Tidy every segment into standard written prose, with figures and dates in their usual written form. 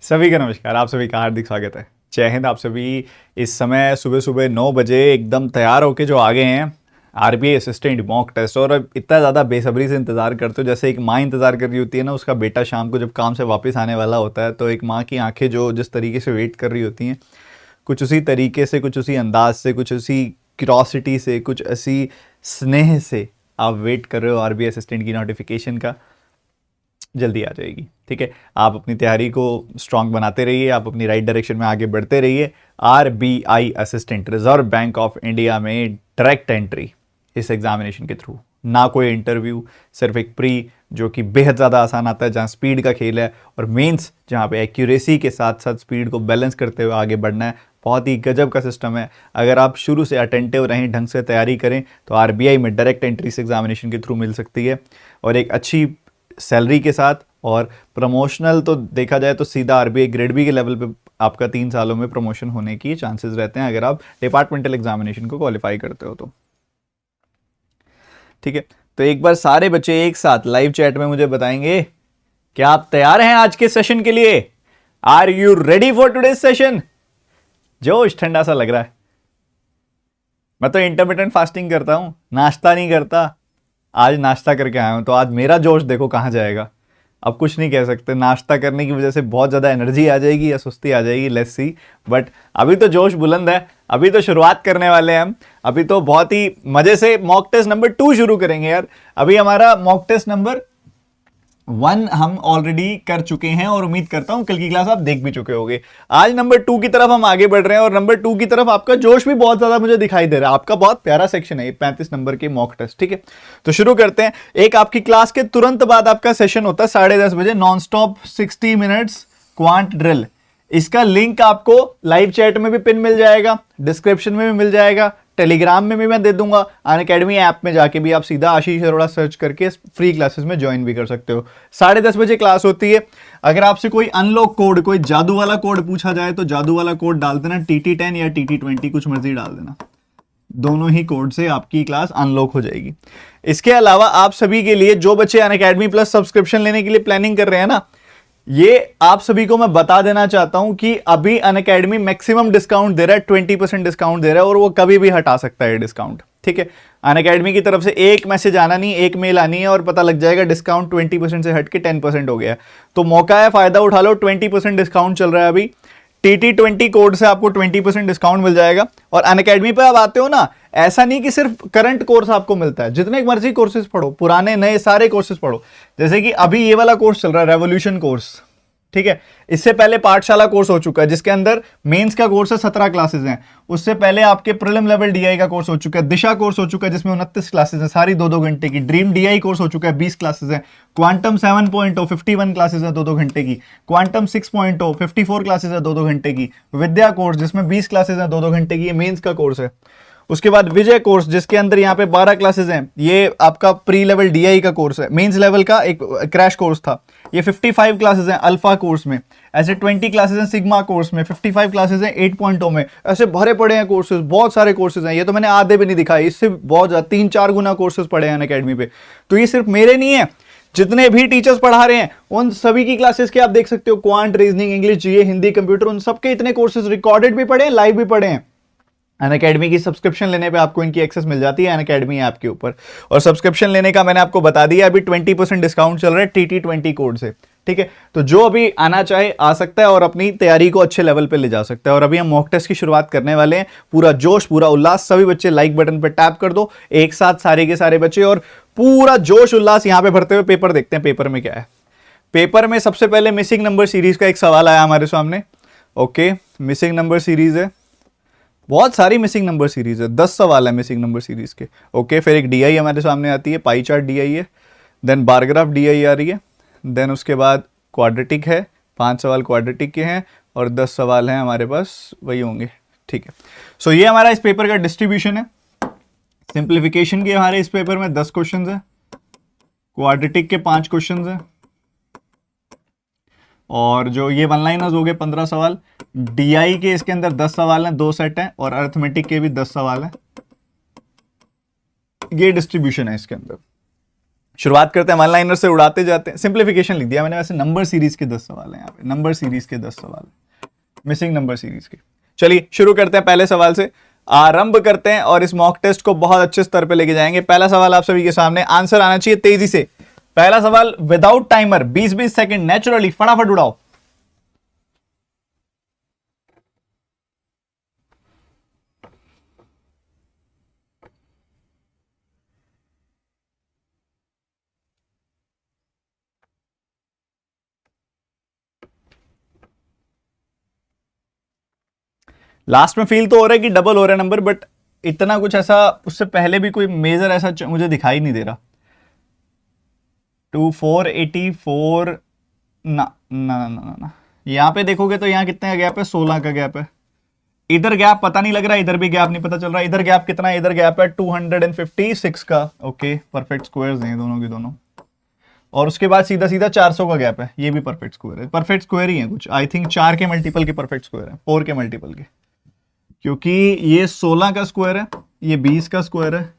सभी का नमस्कार, आप सभी का हार्दिक स्वागत है। जय हिंद। आप सभी इस समय सुबह सुबह 9 बजे एकदम तैयार होके जो आगे हैं आरबीआई असिस्टेंट मॉक टेस्ट, और अब इतना ज़्यादा बेसब्री से इंतज़ार करते हो जैसे एक माँ इंतज़ार कर रही होती है ना, उसका बेटा शाम को जब काम से वापस आने वाला होता है, तो एक माँ की आंखें जो जिस तरीके से वेट कर रही होती हैं, कुछ उसी तरीके से, कुछ उसी अंदाज से, कुछ उसी क्यूरोसिटी से, कुछ ऐसी स्नेह से आप वेट कर रहे हो आरबीआई असिस्टेंट की नोटिफिकेशन का। जल्दी आ जाएगी, ठीक है। आप अपनी तैयारी को स्ट्रांग बनाते रहिए, आप अपनी राइट डायरेक्शन में आगे बढ़ते रहिए। RBI assistant, reserve bank of India में डायरेक्ट एंट्री इस एग्जामिनेशन के थ्रू, ना कोई इंटरव्यू, सिर्फ एक प्री जो कि बेहद ज़्यादा आसान आता है, जहाँ स्पीड का खेल है, और मेंस जहाँ पे एक्यूरेसी के साथ साथ स्पीड को बैलेंस करते हुए आगे बढ़ना है। बहुत ही गजब का सिस्टम है। अगर आप शुरू से अटेंटिव रहें, ढंग से तैयारी करें, तो आरबीआई में डायरेक्ट एंट्री इस एग्जामिनेशन के थ्रू मिल सकती है, और एक अच्छी सैलरी के साथ, और प्रमोशनल तो देखा जाए तो सीधा आरबीआई ग्रेड बी के लेवल पे आपका 3 सालों में प्रमोशन होने की चांसेस रहते हैं, अगर आप डिपार्टमेंटल एग्जामिनेशन को क्वालिफाई करते हो तो, ठीक है। तो एक बार सारे बच्चे एक साथ लाइव चैट में मुझे बताएंगे क्या आप तैयार हैं आज के सेशन के लिए। Are you ready for today's session? जोश ठंडा सा लग रहा है। मैं तो इंटरमिटेंट फास्टिंग करता हूं, नाश्ता नहीं करता। आज नाश्ता करके आया हूं, तो आज मेरा जोश देखो कहां जाएगा। अब कुछ नहीं कह सकते, नाश्ता करने की वजह से बहुत ज़्यादा एनर्जी आ जाएगी या सुस्ती आ जाएगी, लेट्स सी। बट अभी तो जोश बुलंद है, अभी तो शुरुआत करने वाले हैं हम। अभी तो बहुत ही मज़े से मॉक टेस्ट नंबर 2 शुरू करेंगे यार। अभी हमारा मॉक टेस्ट नंबर 1 हम ऑलरेडी कर चुके हैं, और उम्मीद करता हूं कल की क्लास आप देख भी चुके होंगे। आज नंबर 2 की तरफ हम आगे बढ़ रहे हैं, और नंबर 2 की तरफ आपका जोश भी बहुत ज्यादा मुझे दिखाई दे रहा है। आपका बहुत प्यारा सेक्शन है ये 35 नंबर के मॉक टेस्ट, ठीक है। तो शुरू करते हैं। एक आपकी क्लास के तुरंत बाद आपका सेशन होता है 10:30 बजे, non stop 60 minutes quant drill. इसका लिंक आपको लाइव चैट में भी पिन मिल जाएगा, डिस्क्रिप्शन में भी मिल जाएगा, टेलीग्राम में भी मैं दे दूंगा। अनअकैडमी ऐप में जाके भी आप सीधा आशीष अरोड़ा सर्च करके फ्री क्लासेस में ज्वाइन भी कर सकते हो। 10:30 बजे क्लास होती है। अगर आपसे कोई अनलॉक कोड, कोई जादू वाला कोड पूछा जाए, तो जादू वाला कोड डाल देना, TT10 या TT20, कुछ मर्जी डाल देना। दोनों ही कोड से आपकी क्लास अनलॉक हो जाएगी। इसके अलावा आप सभी के लिए, जो बच्चे अनअकैडमी प्लस सब्सक्रिप्शन लेने के लिए प्लानिंग कर रहे हैं ना, ये आप सभी को मैं बता देना चाहता हूं कि अभी अनअकैडमी मैक्सिमम डिस्काउंट दे रहा है, 20% डिस्काउंट दे रहा है, और वो कभी भी हटा सकता है डिस्काउंट, ठीक है। अनअकैडमी की तरफ से एक मैसेज आना नहीं, एक मेल आनी है, और पता लग जाएगा डिस्काउंट 20% से हट के 10% हो गया है। तो मौका है, फायदा उठा लो। 20% डिस्काउंट चल रहा है अभी। TT20 कोड से आपको 20% डिस्काउंट मिल जाएगा। और अनअकैडमी पे आप आते हो ना, ऐसा नहीं कि सिर्फ करंट कोर्स आपको मिलता है, जितने मर्जी कोर्सेज पढ़ो, पुराने नए सारे कोर्सेज पढ़ो। जैसे कि अभी ये वाला कोर्स चल रहा है, रेवोल्यूशन कोर्स, ठीक है। इससे पहले पाठशाला कोर्स हो चुका है, जिसके अंदर मेंस का कोर्स है, 17 क्लासेस हैं। उससे पहले आपके प्रीलिम लेवल डीआई का कोर्स हो चुका है। दिशा कोर्स हो चुका है, जिसमें 29 क्लासेस हैं, सारी 2-2 घंटे की। ड्रीम डीआई कोर्स हो चुका है, 20 क्लासेस हैं। क्वांटम 7.0 51 क्लासेस है, 2-2 घंटे की। क्वांटम 6.0 54 क्लासेस है, 2-2 घंटे की। विद्या कोर्स, जिसमें 20 क्लासेस हैं, 2-2 घंटे की, ये मेंस का कोर्स है। उसके बाद विजय कोर्स, जिसके अंदर यहाँ पे 12 क्लासेस हैं, ये आपका प्री लेवल डीआई का कोर्स है। मेंस लेवल का एक क्रैश कोर्स था। ये 55 क्लासेस हैं अल्फा कोर्स में। ऐसे 20 क्लासेस हैं सिग्मा कोर्स में, 55 क्लासेस हैं 8.0 में। ऐसे भरे पड़े हैं कोर्सेज, बहुत सारे कोर्सेज हैं। ये तो मैंने आधे भी नहीं दिखाए, इससे बहुत ज्यादा 3-4 गुना कोर्सेज पड़े हैं अनअकैडमी पे। तो ये सिर्फ मेरे नहीं है, जितने भी टीचर्स पढ़ा रहे हैं उन सभी की क्लासेस के आप देख सकते हो। क्वांट, रीजनिंग, इंग्लिश, जीए, हिंदी, कंप्यूटर, उन सबके इतने कोर्सेज रिकॉर्डेड भी पढ़े हैं, लाइव भी पढ़े हैं। अनअकैडमी की सब्सक्रिप्शन लेने पे आपको इनकी एक्सेस मिल जाती है अनअकैडमी ऐप के ऊपर। और सब्सक्रिप्शन लेने का मैंने आपको बता दिया, अभी 20% डिस्काउंट चल रहा है TT20 कोड से, ठीक है। तो जो अभी आना चाहे आ सकता है, और अपनी तैयारी को अच्छे लेवल पे ले जा सकता है। और अभी हम मॉक टेस्ट की शुरुआत करने वाले हैं। पूरा जोश, पूरा उल्लास, सभी बच्चे लाइक बटन पर टैप कर दो एक साथ, सारे के सारे बच्चे, और पूरा जोश उल्लास यहां पे भरते हुए पेपर देखते हैं। पेपर में क्या है? पेपर में सबसे पहले मिसिंग नंबर सीरीज का एक सवाल आया हमारे सामने। ओके, मिसिंग नंबर सीरीज है, बहुत सारी मिसिंग नंबर सीरीज है, 10 सवाल है मिसिंग नंबर सीरीज के। ओके, फिर एक डीआई हमारे सामने आती है, पाई चार्ट डीआई है, देन बार ग्राफ डीआई आ रही है, देन उसके बाद क्वाड्रेटिक है, 5 सवाल क्वाड्रेटिक के हैं, और 10 सवाल हैं हमारे पास वही होंगे, ठीक है। सो ये हमारा इस पेपर का डिस्ट्रीब्यूशन है। सिंप्लीफिकेशन के हमारे इस पेपर में 10 क्वेश्चन है, क्वाड्रेटिक के 5 क्वेश्चन है, और जो ये वन लाइनर्स हो गए 15 सवाल। डीआई के इसके अंदर 10 सवाल हैं, 2 सेट हैं, और अर्थमेटिक के भी 10 सवाल हैं। ये डिस्ट्रीब्यूशन है इसके अंदर। शुरुआत करते हैं वन लाइनर से, उड़ाते जाते हैं। सिंप्लीफिकेशन लिख दिया मैंने, वैसे नंबर सीरीज के 10 सवाल हैं यहाँ पे, नंबर सीरीज के 10 सवाल, मिसिंग नंबर सीरीज के। चलिए शुरू करते हैं पहले सवाल से, आरंभ करते हैं और इस मॉक टेस्ट को बहुत अच्छे स्तर पे लेके जाएंगे। पहला सवाल आप सभी के सामने, आंसर आना चाहिए तेजी से। पहला सवाल विदाउट टाइमर, 20-20 सेकंड नेचुरली, फटाफट उड़ाओ। लास्ट में फील तो हो रहा है कि डबल हो रहा है नंबर, बट इतना कुछ ऐसा उससे पहले भी कोई मेजर ऐसा मुझे दिखाई नहीं दे रहा। 2484 ना ना ना ना ना, यहां पे देखोगे तो यहां कितने का गैप है, 16 का गैप है। इधर गैप पता नहीं लग रहा, इधर भी गैप नहीं पता चल रहा। इधर गैप कितना है, इधर गैप है 256 का। ओके, परफेक्ट स्क्वायर्स हैं दोनों के दोनों। और उसके बाद सीधा सीधा 400 का गैप है, ये भी परफेक्ट स्क्वायर है। परफेक्ट स्क्वायर ही है कुछ, आई थिंक 4 के मल्टीपल के परफेक्ट स्क्वायर है, 4 के मल्टीपल के, क्योंकि ये 16 का स्क्वायर है, ये 20 का स्क्वायर है,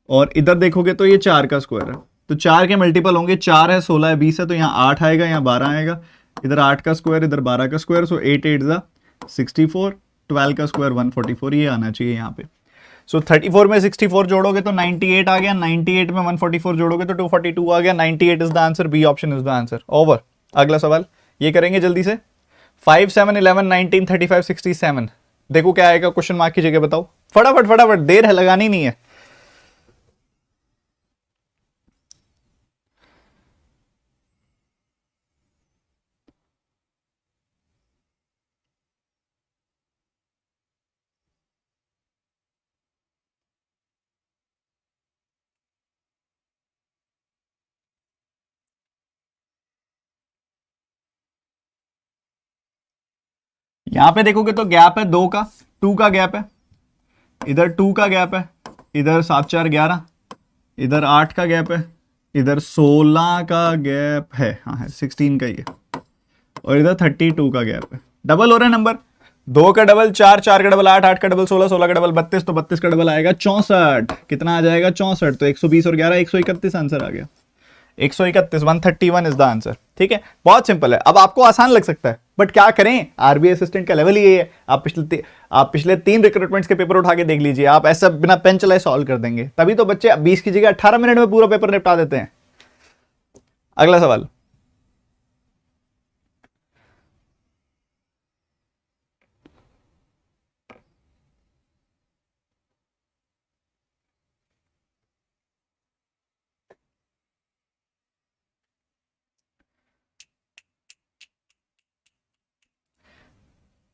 और इधर देखोगे तो ये 4 का स्क्वायर है। तो 4 के मल्टीपल होंगे, 4 है, 16 है, 20 है, तो यहाँ 8 आएगा, यहाँ 12 आएगा। इधर 8 का स्क्वायर, इधर 12 का स्क्वायर, सो 8 8 ज़ा 64, 12 का स्क्वायर 144, ये आना चाहिए यहाँ पे। सो 34 में 64 जोड़ोगे तो 98 आ गया, 98 में 144 जोड़ोगे तो 242 आ गया। 98 is the answer, B option is the answer. Over. अगला सवाल ये करेंगे जल्दी से। 5 7 11 19 35 67, देखो क्या आएगा, क्वेश्चन मार्क की जगह बताओ फटाफट फटाफट, देर है लगानी नहीं है। यहां पे देखोगे तो गैप है 2 का, 2 का गैप है, इधर 2 का गैप है, इधर 7 4 11, इधर 8 का गैप है, इधर 16 का गैप है, हाँ है 16 का ही है, और इधर 32 का गैप है। डबल हो रहा है नंबर, 2 का डबल 4, 4 का डबल 8, 8 का डबल 16, 16 का डबल 32, तो 32 का डबल आएगा 64। कितना आ जाएगा 64, तो 120 और 11 131 आंसर आ गया। 131, 131 इज द आंसर। ठीक है, बहुत सिंपल है। अब आपको आसान लग सकता है, बट क्या करें, आरबीआई असिस्टेंट का लेवल ही ये है। आप पिछले 3 रिक्रूटमेंट्स के पेपर उठा के देख लीजिए, आप ऐसा बिना पेन चलाए सॉल्व कर देंगे। तभी तो बच्चे 20 की जगह 18 मिनट में पूरा पेपर निपटा देते हैं। अगला सवाल,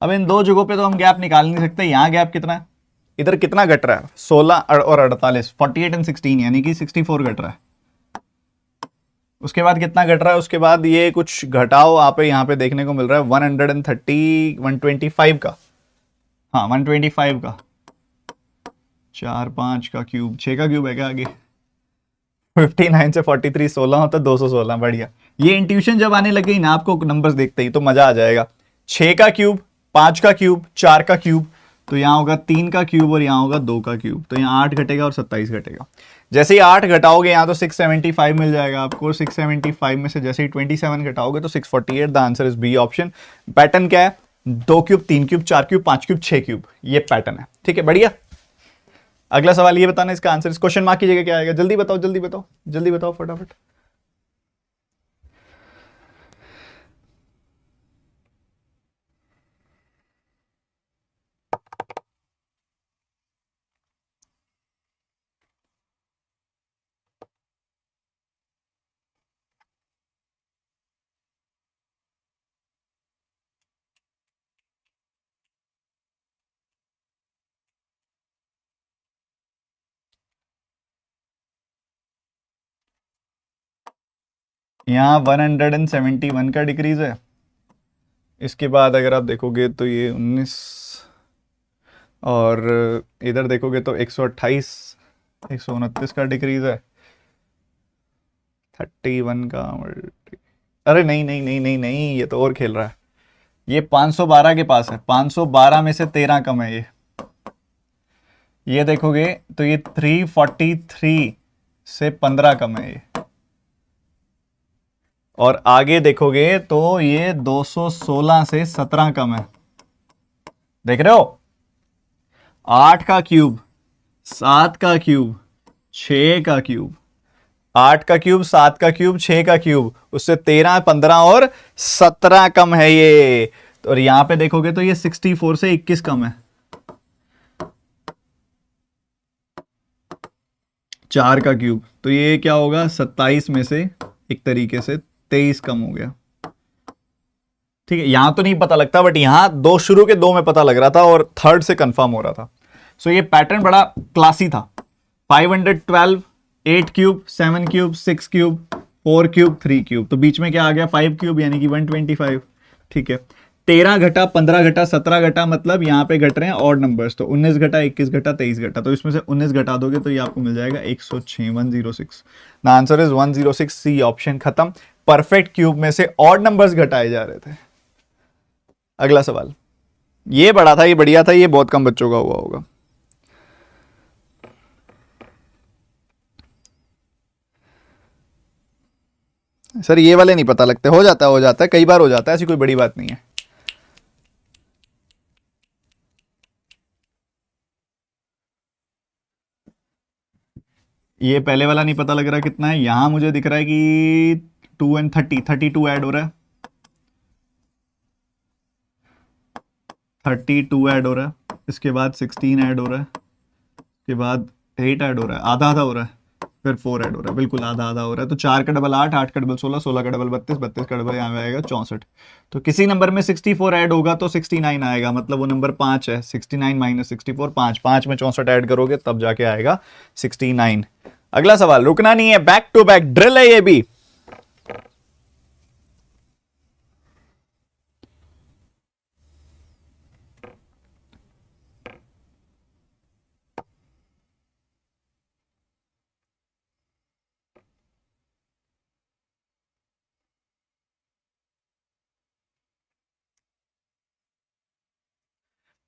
अब इन दो जगहों पे तो हम गैप निकाल नहीं सकते। यहां गैप कितना है, इधर कितना घट रहा है, 16 और 48, 48 एंड 16, यानी कि 64 घट रहा है। उसके बाद कितना घट रहा है, उसके बाद ये कुछ घटाओ आप यहाँ पे देखने को मिल रहा है 130 125 का, हाँ 125 का, 4 5 का क्यूब, 6 का क्यूब है क्या आगे, 59 से 43 16 होता है 216। बढ़िया, ये इंट्यूशन जब आने लग गई ना आपको नंबर्स देखते ही, तो मजा आ जाएगा। 6 का क्यूब, 5 का क्यूब, 4 का क्यूब, तो यहाँ होगा 3 का क्यूब और यहाँ होगा 2 का क्यूब, तो यहाँ 8 घटेगा और 27 घटेगा। जैसे ही 8 घटाओगे यहाँ तो 675 मिल जाएगा आपको, 675 में से जैसे ही 27 घटाओगे तो 648। The answer is B option. Pattern क्या है, 2 cube, 3 cube, 4 cube, 5 cube, 6 cube, ये पैटर्न है। ठीक है, बढ़िया। अगला सवाल ये बताना इसका आंसर, इस क्वेश्चन मार्क की जगह क्या आएगा, जल्दी बताओ जल्दी बताओ जल्दी बताओ फटाफट। यहाँ 171 का डिक्रीज है। इसके बाद अगर आप देखोगे तो ये 19, और इधर देखोगे तो 128 129 का डिक्रीज है। 31 का, अरे नहीं नहीं नहीं नहीं नहीं, ये तो और खेल रहा है। ये 512 के पास है, 512 में से 13 कम है। ये देखोगे तो ये 343 से 15 कम है ये, और आगे देखोगे तो ये 216 से 17 कम है। देख रहे हो, 8 का क्यूब, 7 का क्यूब, 6 का क्यूब, 8 का क्यूब, 7 का क्यूब, 6 का क्यूब, उससे 13, 15 और 17 कम है ये। और यहां पे देखोगे तो ये 64 से 21 कम है। 4 का क्यूब, तो ये क्या होगा, 27 में से एक तरीके से 23 कम हो गया। ठीक है, यहां तो नहीं पता लगता, बट यहां दो शुरू के दो में पता लग रहा था और थर्ड से कंफर्म हो रहा था। सो ये पैटर्न बड़ा क्लासी था। 512, 8 cube, 7 cube, 6 cube, 4 cube, 3 cube, तो बीच में क्या आ गया, 5 क्यूब, यानी कि 125। ठीक है, 13 घटा, 15 घटा, 17 घटा, मतलब यहाँ पे घट रहे हैं ऑड नंबर्स, तो 19 घटा, 21 घटा, 23 घटा, तो इसमें से 19 घटा दोगे तो ये आपको मिल जाएगा 106, 106। The answer is 106, C option. खत्म। परफेक्ट क्यूब में से ऑड नंबर्स घटाए जा रहे थे। अगला सवाल, ये बड़ा था, ये बढ़िया था, ये बहुत कम बच्चों का हुआ होगा। सर ये वाले नहीं पता लगते, हो जाता है, कई बार हो जाता है, ऐसी कोई बड़ी बात नहीं है। ये पहले वाला नहीं पता लग रहा कितना है, यहां मुझे दिख रहा है कि 2 and 30, 32 ऐड हो रहा है, 32 ऐड हो रहा है, इसके बाद 16 ऐड हो रहा है, इसके बाद 8 ऐड हो रहा है, आधा आधा हो रहा है, फिर 4 ऐड हो रहा है, बिल्कुल आधा आधा हो रहा है। तो 4 का डबल 8, 8 का डबल 16, 16 का डबल 32, 32 का डबल यहाँ पे आएगा 64। तो किसी नंबर में 64 ऐड होगा तो 69 आएगा, मतलब वो नंबर 5 है। 69 माइनस 64, 5, 5 में 64 ऐड करोगे तब जाके आएगा 69। अगला सवाल, रुकना नहीं है, बैक टू बैक ड्रिल है ये भी।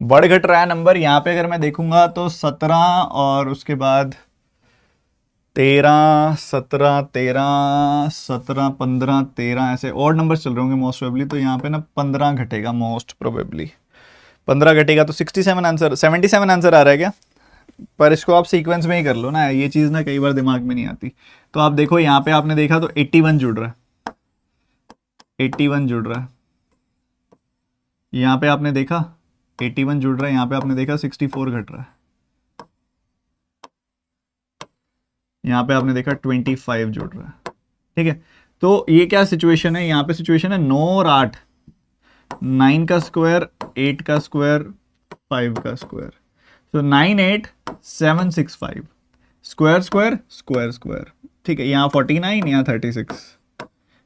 बढ़ घट रहा है नंबर, यहां पे अगर मैं देखूंगा तो 17 और उसके बाद 13, 17, 13, 17, 15, 13, ऐसे और नंबर चल रहे होंगे मोस्ट प्रोबेबली। तो यहाँ पे ना 15 घटेगा मोस्ट प्रोबेबली, 15 घटेगा तो 67 आंसर, 77 आंसर आ रहा है क्या? पर इसको आप सीक्वेंस में ही कर लो ना, ये चीज़ ना कई बार दिमाग में नहीं आती। तो आप देखो यहाँ पे आपने देखा तो 81 जुड़ रहा है, 81 जुड़ रहा है, यहाँ पे आपने देखा 81 जुड़ रहा है, यहाँ पे आपने देखा 64 घट रहा है, यहाँ पे आपने देखा 25 जुड़ रहा है। ठीक है, तो ये क्या सिचुएशन है, यहाँ पे सिचुएशन है 9 और 8, 9 का स्क्वायर, 8 का स्क्वायर, 5 का स्क्वायर, तो 9, 8, 7, 6, 5, स्क्वायर स्क्वायर स्क्वायर स्क्वायर। ठीक है, यहाँ 49, यहाँ 36,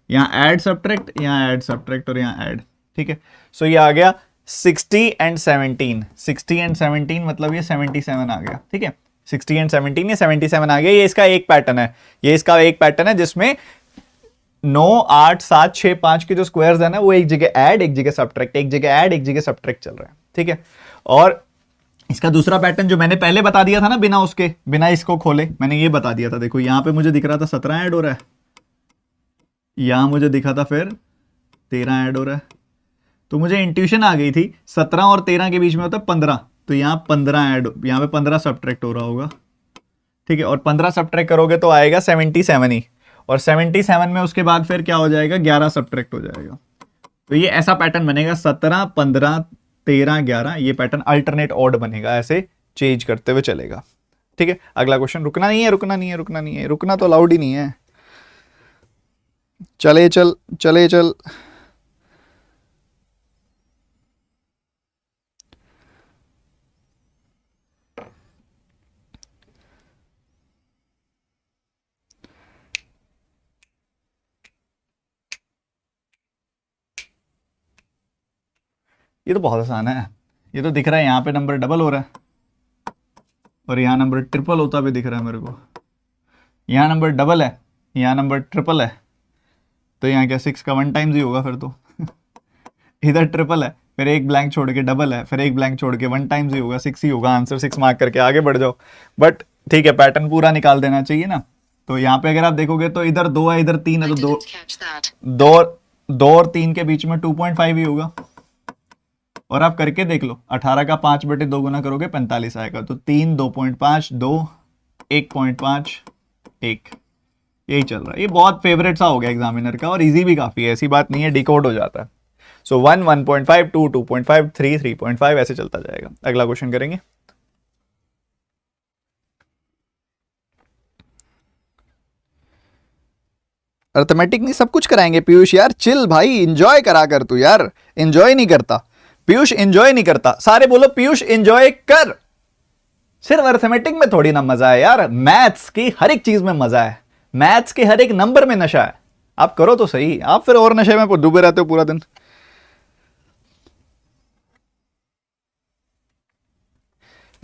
यहाँ ऐड सब्ट्रैक्ट, यहाँ ऐड सब्ट्रैक्ट और यहाँ ऐड। ठीक है, सो ये आ गया 60 एंड 17, 60 एंड 17 मतलब ये 77 आ गया। ठीक है, 60 एंड 17 ये 77 आ गया। ये इसका एक पैटर्न है, ये इसका एक पैटर्न है जिसमें 9, 8, 7, 6, 5 के जो स्क्वायर्स है ना, वो एक जगह ऐड, एक जगह सब्ट्रैक्ट, एक जगह ऐड, एक जगह सब्ट्रैक्ट चल रहा है। ठीक है, और इसका दूसरा पैटर्न जो मैंने पहले बता दिया था ना, बिना उसके, बिना इसको खोले मैंने ये बता दिया था। देखो यहाँ पे मुझे दिख रहा था 17 ऐड हो रहा है, यहां मुझे दिखा था फिर 13 ऐड हो रहा है, तो मुझे इंट्यूशन आ गई थी 17 और 13 के बीच में होता है 15, तो यहाँ 15 ऐड, यहाँ पे 15 सब्ट्रैक्ट हो रहा होगा। ठीक है, और 15 सब्ट्रैक्ट करोगे तो आएगा 77 ही, और 77 में उसके बाद फिर क्या हो जाएगा, 11 सब्ट्रैक्ट हो जाएगा। तो ये ऐसा पैटर्न बनेगा 17, 15, 13, 11, ये पैटर्न अल्टरनेट ऑड बनेगा, ऐसे चेंज करते हुए चलेगा। ठीक है, अगला क्वेश्चन, रुकना नहीं है, रुकना नहीं है, रुकना नहीं है, रुकना तो अलाउड ही नहीं है, चले चल, चले चल। ये तो बहुत आसान है, ये तो दिख रहा है यहाँ पे नंबर डबल हो रहा है और यहाँ नंबर ट्रिपल होता भी दिख रहा है मेरे को। यहाँ नंबर डबल है, यहाँ नंबर ट्रिपल है, तो यहाँ क्या 6 का 1 टाइम्स ही होगा फिर तो इधर ट्रिपल है, फिर एक ब्लैंक छोड़ के डबल है, फिर एक ब्लैंक छोड़ के 1 टाइम्स ही होगा, 6 ही होगा आंसर। 6 मार्क करके आगे बढ़ जाओ, बट ठीक है पैटर्न पूरा निकाल देना चाहिए ना। तो यहाँ पे अगर आप देखोगे तो इधर 2 है, इधर 3 है, तो दो दो और 3 के बीच में 2.5 ही होगा। और आप करके देख लो, 18 का 5/2 गुना करोगे 45 आएगा। तो 3, 2.5, 2, 1.5, 1, यही चल रहा है। ये बहुत फेवरेट सा हो गया एग्जामिनर का, और इजी भी काफी है, ऐसी बात नहीं है, डिकोड हो जाता है। सो 1, 1.5, 2, 2.5, 3, 3.5, ऐसे चलता जाएगा। अगला क्वेश्चन करेंगे। अर्थमेटिक नहीं, सब कुछ कराएंगे पीयूष यार, चिल भाई, एंजॉय करा कर तू यार। एंजॉय नहीं करता पीयूष, एंजॉय नहीं करता। सारे बोलो पीयूष एंजॉय कर। सिर्फ अर्थमेटिक में थोड़ी ना मजा है यार, मैथ्स की हर एक चीज में मजा है, मैथ्स के हर एक नंबर में नशा है। आप करो तो सही, आप फिर और नशे में डूबे रहते हो पूरा दिन।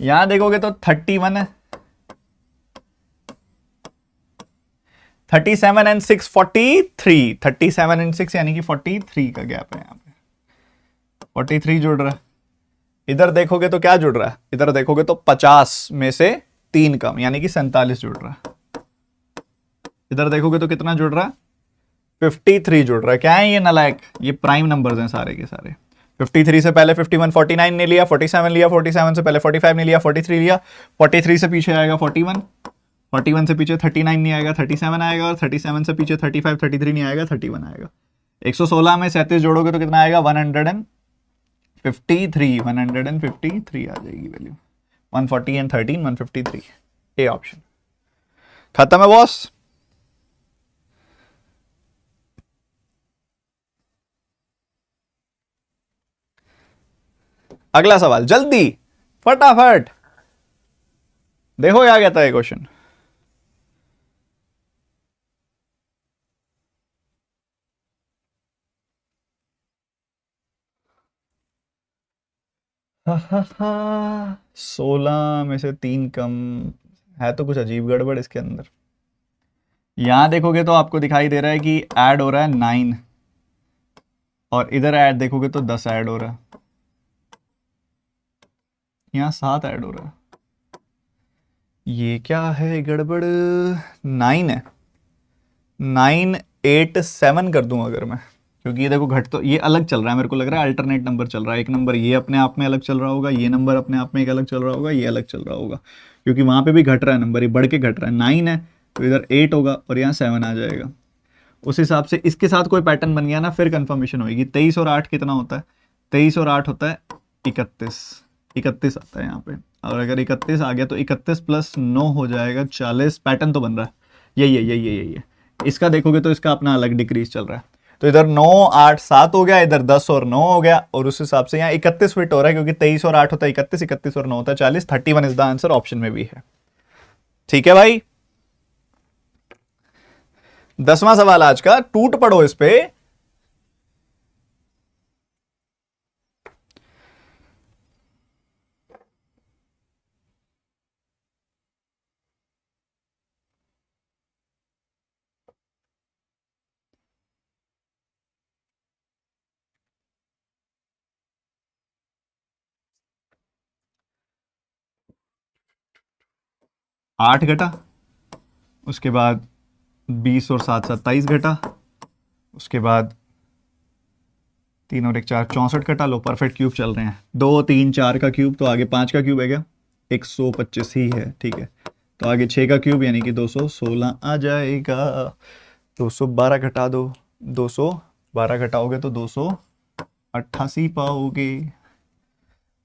यहां देखोगे तो 31 है, 37 एंड 6 43, 37 एंड 6 यानी कि 43 का गैप है। यहां पे 43 जुड़ रहा है। इधर देखोगे तो क्या जुड़ रहा है, इधर देखोगे तो 50 में से 3 कम यानी कि 47 जुड़ रहा है। इधर देखोगे तो कितना जुड़ रहा है, 53 जुड़ रहा है। क्या है ये नालायक, ये प्राइम नंबर्स हैं सारे के सारे। 53 से पहले 51, 49 ने लिया, 47 लिया, 47 से पहले 45 ने लिया, 43 लिया, 43 से पीछे आएगा 41, 41 से पीछे 39 नहीं आएगा, 37 आएगा, और 37 से पीछे 35, 33 नहीं आएगा, 31 आएगा। 116 में 37 जोड़ोगे तो कितना आएगा, 153, 153 आ जाएगी वैल्यू। 140 and 13, 153, A option. खत्म है बॉस। अगला सवाल जल्दी, फटाफट देखो क्या कहता है क्वेश्चन। हा 16 में से 3 कम है, तो कुछ अजीब गड़बड़ इसके अंदर। यहां देखोगे तो आपको दिखाई दे रहा है कि ऐड हो रहा है 9, और इधर ऐड देखोगे तो 10 ऐड हो रहा है, यहाँ 7 ऐड हो रहा है। ये क्या है गड़बड़, 9 है, 9, 8, 7 कर दूं अगर मैं, क्योंकि ये देखो घट तो ये अलग चल रहा है, मेरे को लग रहा है अल्टरनेट नंबर चल रहा है। एक नंबर ये अपने आप में अलग चल रहा होगा, ये नंबर अपने आप में एक अलग चल रहा होगा, ये अलग चल रहा होगा, क्योंकि वहां पे भी घट रहा है नंबर, ये बढ़ के घट रहा है। 9 है तो इधर 8 होगा और यहाँ 7 आ जाएगा। उस हिसाब से इसके साथ कोई पैटर्न बन गया ना, फिर कंफर्मेशन होगी। 23 और 8 कितना होता है, 23 और 8 होता है 31, 31 आता है यहाँ पे। और अगर 31 आ गया तो 31 प्लस 9 हो जाएगा 40। पैटर्न तो बन रहा है, यही है। इसका देखोगे तो इसका अपना अलग डिक्रीज चल रहा है। तो इधर 9, 8, 7 हो गया, इधर 10 और 9 हो गया, और उस हिसाब से यहाँ 31 फिट हो रहा है, क्योंकि 23 और 8 होता है 31, 31 और 9 होता है 40। 31 इज द आंसर, ऑप्शन में भी है। ठीक है भाई, 10वां सवाल आज का, टूट पड़ो इस पे। आठ घटा, उसके बाद 20 और 7, 27 घटा, उसके बाद 3 और 1, 4, 64 घटा। लो परफेक्ट क्यूब चल रहे हैं, 2, 3, 4 का क्यूब, तो आगे 5 का क्यूब है क्या, 125 ही है, ठीक है। तो आगे 6 का क्यूब यानी कि 216 आ जाएगा। 212 घटा दो, 212 घटाओगे तो 288 पाओगे।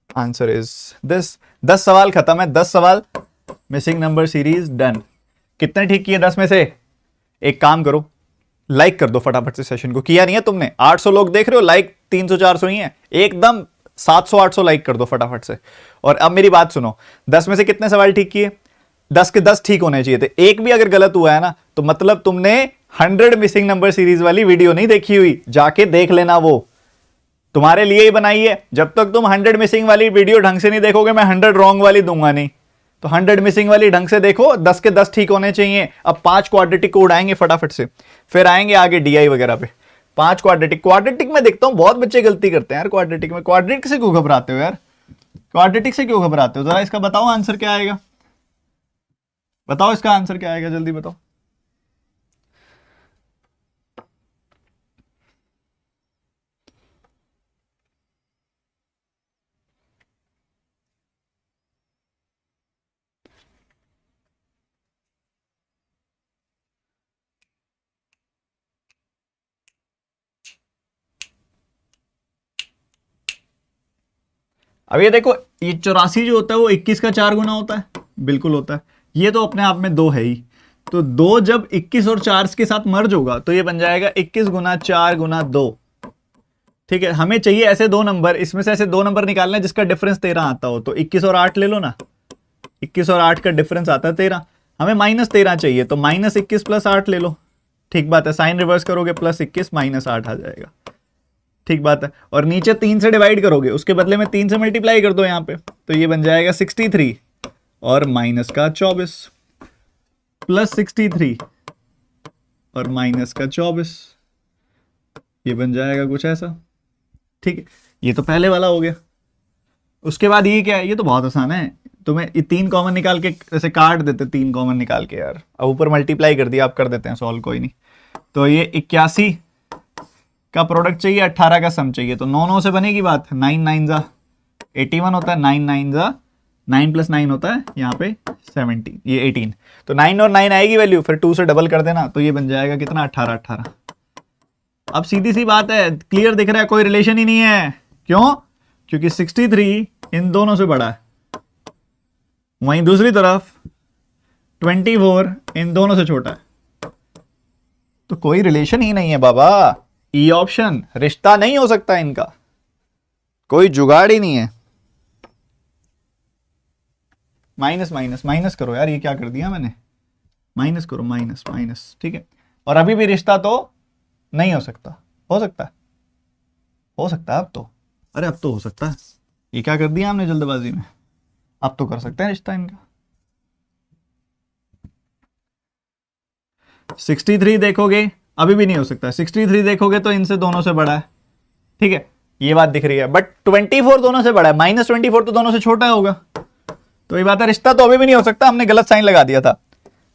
Answer is this. 10 सवाल खत्म है, 10 सवाल, मिसिंग नंबर सीरीज डन। कितने ठीक किए 10 में से? एक काम करो, लाइक कर दो फटाफट से सेशन को। किया नहीं है तुमने? 800 लोग देख रहे हो, लाइक 300 400 ही है, एकदम 700 800 लाइक कर दो फटाफट से। और अब मेरी बात सुनो, 10 में से कितने सवाल ठीक किए? 10 के 10 ठीक होने चाहिए थे। एक भी अगर गलत हुआ है ना, तो मतलब तुमने 100 मिसिंग नंबर सीरीज वाली वीडियो नहीं देखी हुई, जाके देख लेना, वो तुम्हारे लिए ही बनाई है। जब तक तुम 100 मिसिंग वाली वीडियो ढंग से नहीं देखोगे, मैं 100 रॉन्ग वाली दूंगा नहीं। तो 100 मिसिंग वाली ढंग से देखो, 10 के 10 ठीक होने चाहिए। अब 5 क्वाड्रेटिक को उड़ाएंगे फटाफट से, फिर आएंगे आगे डीआई वगैरह पे। 5 क्वाड्रेटिक में देखता हूं बहुत बच्चे गलती करते हैं यार क्वाड्रेटिक में। क्वाड्रेटिक से क्यों घबराते हो यार? क्वाड्रेटिक से क्यों घबराते हो? जरा इसका बताओ आंसर क्या आएगा, बताओ इसका आंसर क्या आएगा, जल्दी बताओ। अब ये देखो, ये 84 जो होता है वो 21 का 4 गुना होता है, बिल्कुल होता है। ये तो अपने आप में 2 है ही, तो 2 जब 21 और 4 के साथ मर्ज होगा तो ये बन जाएगा 21 गुना 4 गुना 2। ठीक है, हमें चाहिए ऐसे 2 नंबर, इसमें से ऐसे 2 नंबर निकालना है जिसका डिफरेंस 13 आता हो। तो 21 और 8 ले लो ना, 21 और 8 का डिफरेंस आता है 13, हमें -13 चाहिए, तो -21 + 8 ले लो। ठीक बात है, साइन रिवर्स करोगे +21 -8 आ जाएगा। ठीक बात है, और नीचे 3 से डिवाइड करोगे, उसके बदले में 3 से मल्टीप्लाई कर दो यहाँ पे, तो ये बन जाएगा 63 और -24 +63 और -24, ये बन जाएगा कुछ ऐसा। ठीक है, ये तो पहले वाला हो गया। उसके बाद ये क्या है, ये तो बहुत आसान है, तुम्हें ये 3 कॉमन निकाल के ऐसे काट देते, 3 कॉमन निकाल के यार, अब ऊपर मल्टीप्लाई कर दिया, आप कर देते हैं सॉल्व, कोई नहीं। तो ये 81 का प्रोडक्ट चाहिए, 18 का सम चाहिए, तो 9 9 से बनेगी बात, 9 9 जा 81 होता है, 9 9 जा 9 + 9 होता है यहाँ पे 17, ये 18, तो 9 और 9 आएगी वैल्यू, फिर 2 से डबल कर देना, तो ये बन जाएगा कितना, 18 18। अब सीधी सी बात है, क्लियर दिख रहा है, कोई रिलेशन ही नहीं है। क्यों? क्योंकि 63 इन दोनों से बड़ा है, वहीं दूसरी तरफ 24 इन दोनों से छोटा है, तो कोई रिलेशन ही नहीं है बाबा। ई ऑप्शन, रिश्ता नहीं हो सकता इनका, कोई जुगाड़ ही नहीं है। माइनस माइनस माइनस करो यार, ये क्या कर दिया मैंने, माइनस करो, माइनस माइनस, ठीक है। और अभी भी रिश्ता तो नहीं हो सकता, हो सकता है, हो सकता है अब तो, अरे अब तो हो सकता है। ये क्या कर दिया हमने जल्दबाजी में, अब तो कर सकते हैं रिश्ता इनका। 63 देखोगे अभी भी नहीं हो सकता, 63 देखोगे तो इनसे दोनों से बड़ा है, ठीक है, ये बात दिख रही है। बट 24 दोनों से बड़ा है, -24 तो दोनों से छोटा होगा, तो ये बात है, रिश्ता तो अभी भी नहीं हो सकता, हमने गलत साइन लगा दिया था।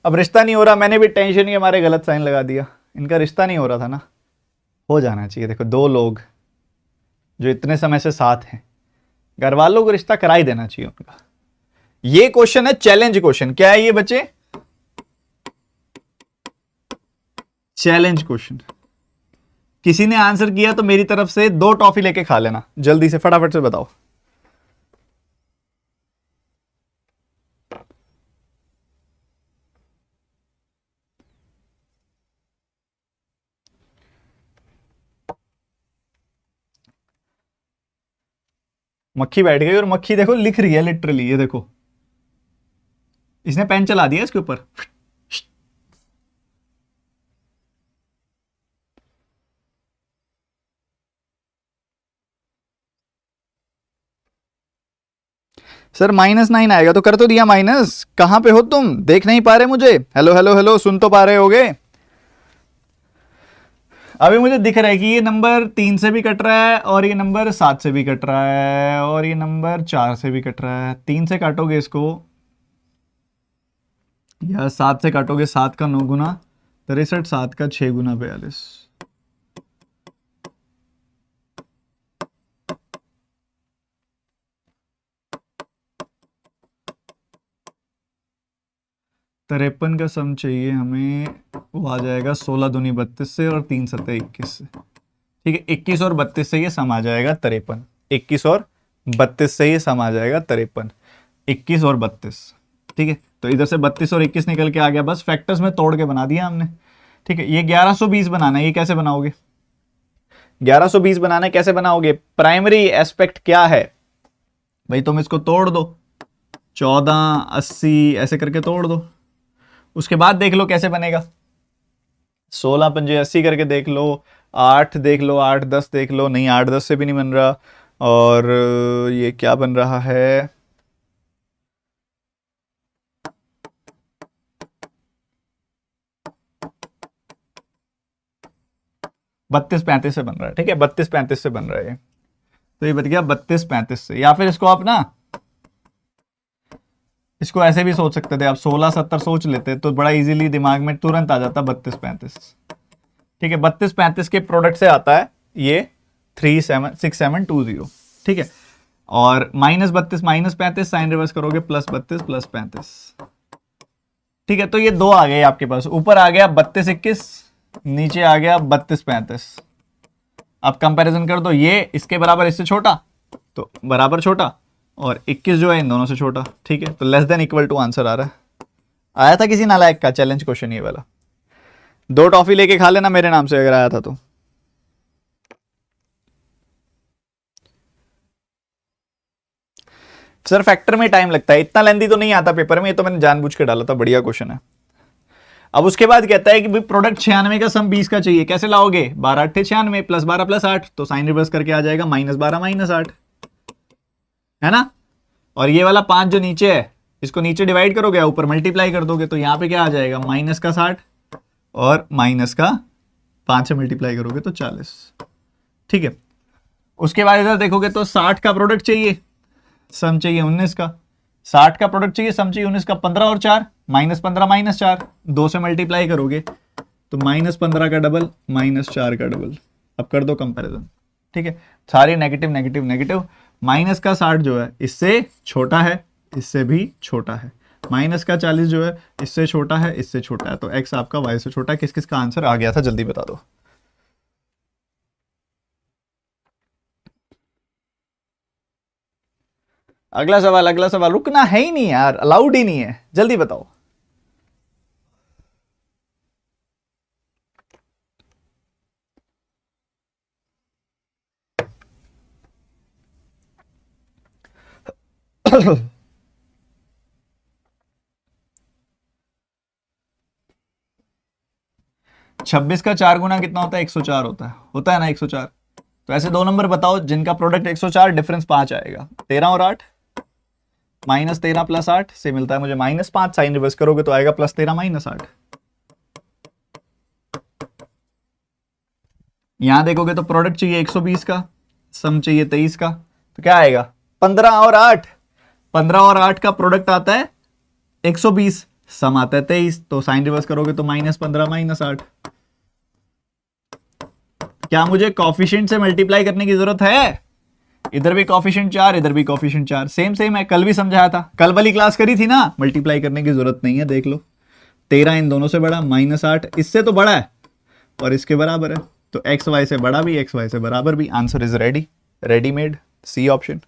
अब रिश्ता नहीं हो रहा, मैंने भी टेंशन ही हमारे गलत साइन लगा दिया, इनका रिश्ता नहीं हो रहा था ना, हो जाना चाहिए। देखो 2 लोग जो इतने समय से साथ हैं, घर वालों को रिश्ता करा ही देना चाहिए उनका। ये क्वेश्चन है चैलेंज क्वेश्चन, क्या है ये बच्चे, चैलेंज क्वेश्चन। किसी ने आंसर किया तो मेरी तरफ से 2 टॉफी लेके खा लेना, जल्दी से फटाफट से बताओ। मक्खी बैठ गई, और मक्खी देखो लिख रही है लिटरली, ये देखो इसने पेन चला दिया इसके ऊपर। सर -9 आएगा, तो कर तो दिया माइनस, कहां पे हो तुम, देख नहीं पा रहे मुझे, हेलो हेलो हेलो, सुन तो पा रहे होगे। अभी मुझे दिख रहा है कि ये नंबर 3 से भी कट रहा है, और ये नंबर 7 से भी कट रहा है, और ये नंबर 4 से भी कट रहा है। 3 से काटोगे इसको, या 7 से काटोगे, 7 का 9 गुना 63, 7 का 6 गुना 42, तिरपन का सम चाहिए हमें, वो आ जाएगा 16 दूनी 32 से, और 3 सत्ते 21 से, ठीक है। 21 और 32 से ये सम आ जाएगा 53, 21 और 32 से ये सम आ जाएगा 53, 21 और 32, ठीक है। तो इधर से 32 और 21 निकल के आ गया, बस फैक्टर्स में तोड़ के बना दिया हमने, ठीक है। ये 1120 बनाना है, ये कैसे बनाओगे, 1120 बनाना है, कैसे बनाओगे, प्राइमरी एस्पेक्ट क्या है भाई, तुम इसको तोड़ दो, 14 80 ऐसे करके तोड़ दो, उसके बाद देख लो कैसे बनेगा। 16 पंजे 80 करके देख लो, 8 देख लो, 8 10 देख लो, नहीं 8 10 से भी नहीं बन रहा, और ये क्या बन रहा है, 32 35 से बन रहा है, ठीक है, 32 35 से बन रहा है। तो ये बच गया 32 35 से, या फिर इसको आप ना, इसको ऐसे भी सोच सकते थे आप, 16 70 सोच लेते तो बड़ा इजीली दिमाग में तुरंत आ जाता 32 35, ठीक है। 32 35 के प्रोडक्ट से आता है ये 376720, ठीक है। और -32 -35 साइन रिवर्स करोगे, +32 +35, ठीक है। तो ये 2 आ गए आपके पास, ऊपर आ गया 32 21, नीचे आ गया 32 35। अब कंपैरिजन कर दो, ये इसके बराबर, इससे छोटा, तो बराबर छोटा, और 21 जो है इन दोनों से छोटा। ठीक है, तो less than equal to answer आ रहा है। आया था किसी नालायक का चैलेंज क्वेश्चन ये वाला। 2 टॉफी लेके खा लेना मेरे नाम से अगर आया था तो। सर फैक्टर में टाइम लगता है, इतना लेंदी तो नहीं आता पेपर में, ये तो मैंने जानबूझ के डाला था, बढ़िया क्वेश्चन है। अब उसके बाद कहता है कि भाई प्रोडक्ट 96 का सम 20 का चाहिए, कैसे लाओगे? 12 8 96 प्लस 12 प्लस 8, तो साइन रिवर्स करके आ जाएगा -12 -8, है ना। और ये वाला 5 जो नीचे है इसको नीचे डिवाइड करोगे, ऊपर मल्टीप्लाई कर दोगे, तो यहां पे क्या आ जाएगा? माइनस का 60 और माइनस का 5 से मल्टीप्लाई करोगे तो 40। ठीक है, उसके बाद इधर देखोगे तो 60 का प्रोडक्ट चाहिए, सम चाहिए 19 का। 60 का प्रोडक्ट चाहिए, सम चाहिए 19 का। 15 और 4 -15 -4, 2 से मल्टीप्लाई करोगे तो -15 का डबल -4 का डबल। अब कर दो कंपैरिजन। ठीक है, सारे नेगेटिव नेगेटिव नेगेटिव। माइनस का 60 जो है इससे छोटा है, इससे भी छोटा है। माइनस का 40 जो है इससे छोटा है, इससे छोटा है। तो x आपका y से छोटा है। किस किस का आंसर आ गया था जल्दी बता दो। अगला सवाल, अगला सवाल। रुकना है ही नहीं यार, अलाउड ही नहीं है, जल्दी बताओ। छब्बीस का 4 गुना कितना होता है? 104 होता है ना 104। तो ऐसे 2 नंबर बताओ जिनका प्रोडक्ट 104, डिफरेंस 5 आएगा। 13 और 8, -13 प्लस 8 से मिलता है मुझे -5। साइन रिवर्स करोगे तो आएगा +13 -8। यहां देखोगे तो प्रोडक्ट चाहिए 120 का, सम चाहिए 23 का, तो क्या आएगा? 15 और 8। 15 और 8 का प्रोडक्ट आता है 120, सम आता है 23, तो साइन रिवर्स करोगे तो -15 -8। क्या मुझे कॉफिशिएंट से मल्टीप्लाई करने की जरूरत है? इधर भी कॉफिशिएंट 4, इधर भी कॉफिशिएंट 4, सेम सेम है। कल भी समझाया था, कल वाली क्लास करी थी ना। मल्टीप्लाई करने की जरूरत नहीं है, देख लो। 13 इन दोनों से बड़ा, -8 इससे तो बड़ा है और इसके बराबर है, तो एक्स वाई से बड़ा भी, एक्स वाई से बराबर भी। Answer is ready, readymade, C option.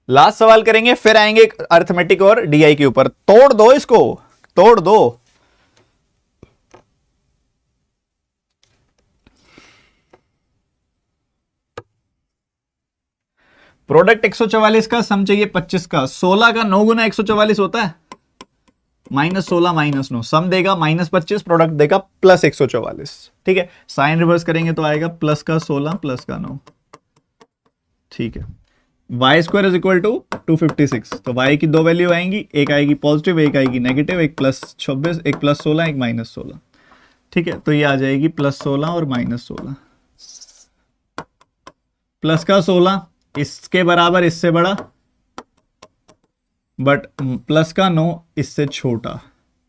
Last सवाल करेंगे, फिर आएंगे अर्थमेटिक और डीआई के ऊपर। तोड़ दो इसको, तोड़ दो। प्रोडक्ट 144 का, सम चाहिए 25 का। 16 का 9 गुना 144 होता है, -16 -9, सम देगा -25, प्रोडक्ट देगा +144। ठीक है, साइन रिवर्स करेंगे तो आएगा प्लस का 16 प्लस का 9। ठीक है, Y square is equal to 256। तो वाई की 2 वैल्यू आएंगी, एक आएगी पॉजिटिव, एक आएगी नेगेटिव, एक +26, एक +16, एक -16। ठीक है, तो ये आ जाएगी +16 और -16। प्लस का 16 इसके बराबर, इससे बड़ा, बट प्लस का 9 इससे छोटा।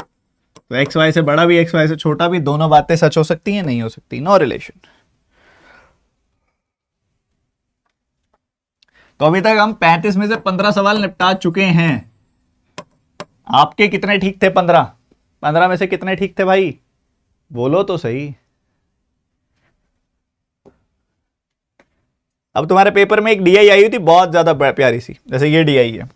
तो एक्स वाई से बड़ा भी, एक्स वाई से छोटा भी, दोनों बातें सच हो सकती हैं, नहीं हो सकती, नो रिलेशन। तो अभी तक हम 35 में से 15 सवाल निपटा चुके हैं। आपके कितने ठीक थे? 15 में से कितने ठीक थे भाई? बोलो तो सही। अब तुम्हारे पेपर में एक डीआई आई हुई थी बहुत ज्यादा प्यारी सी, जैसे ये डीआई है।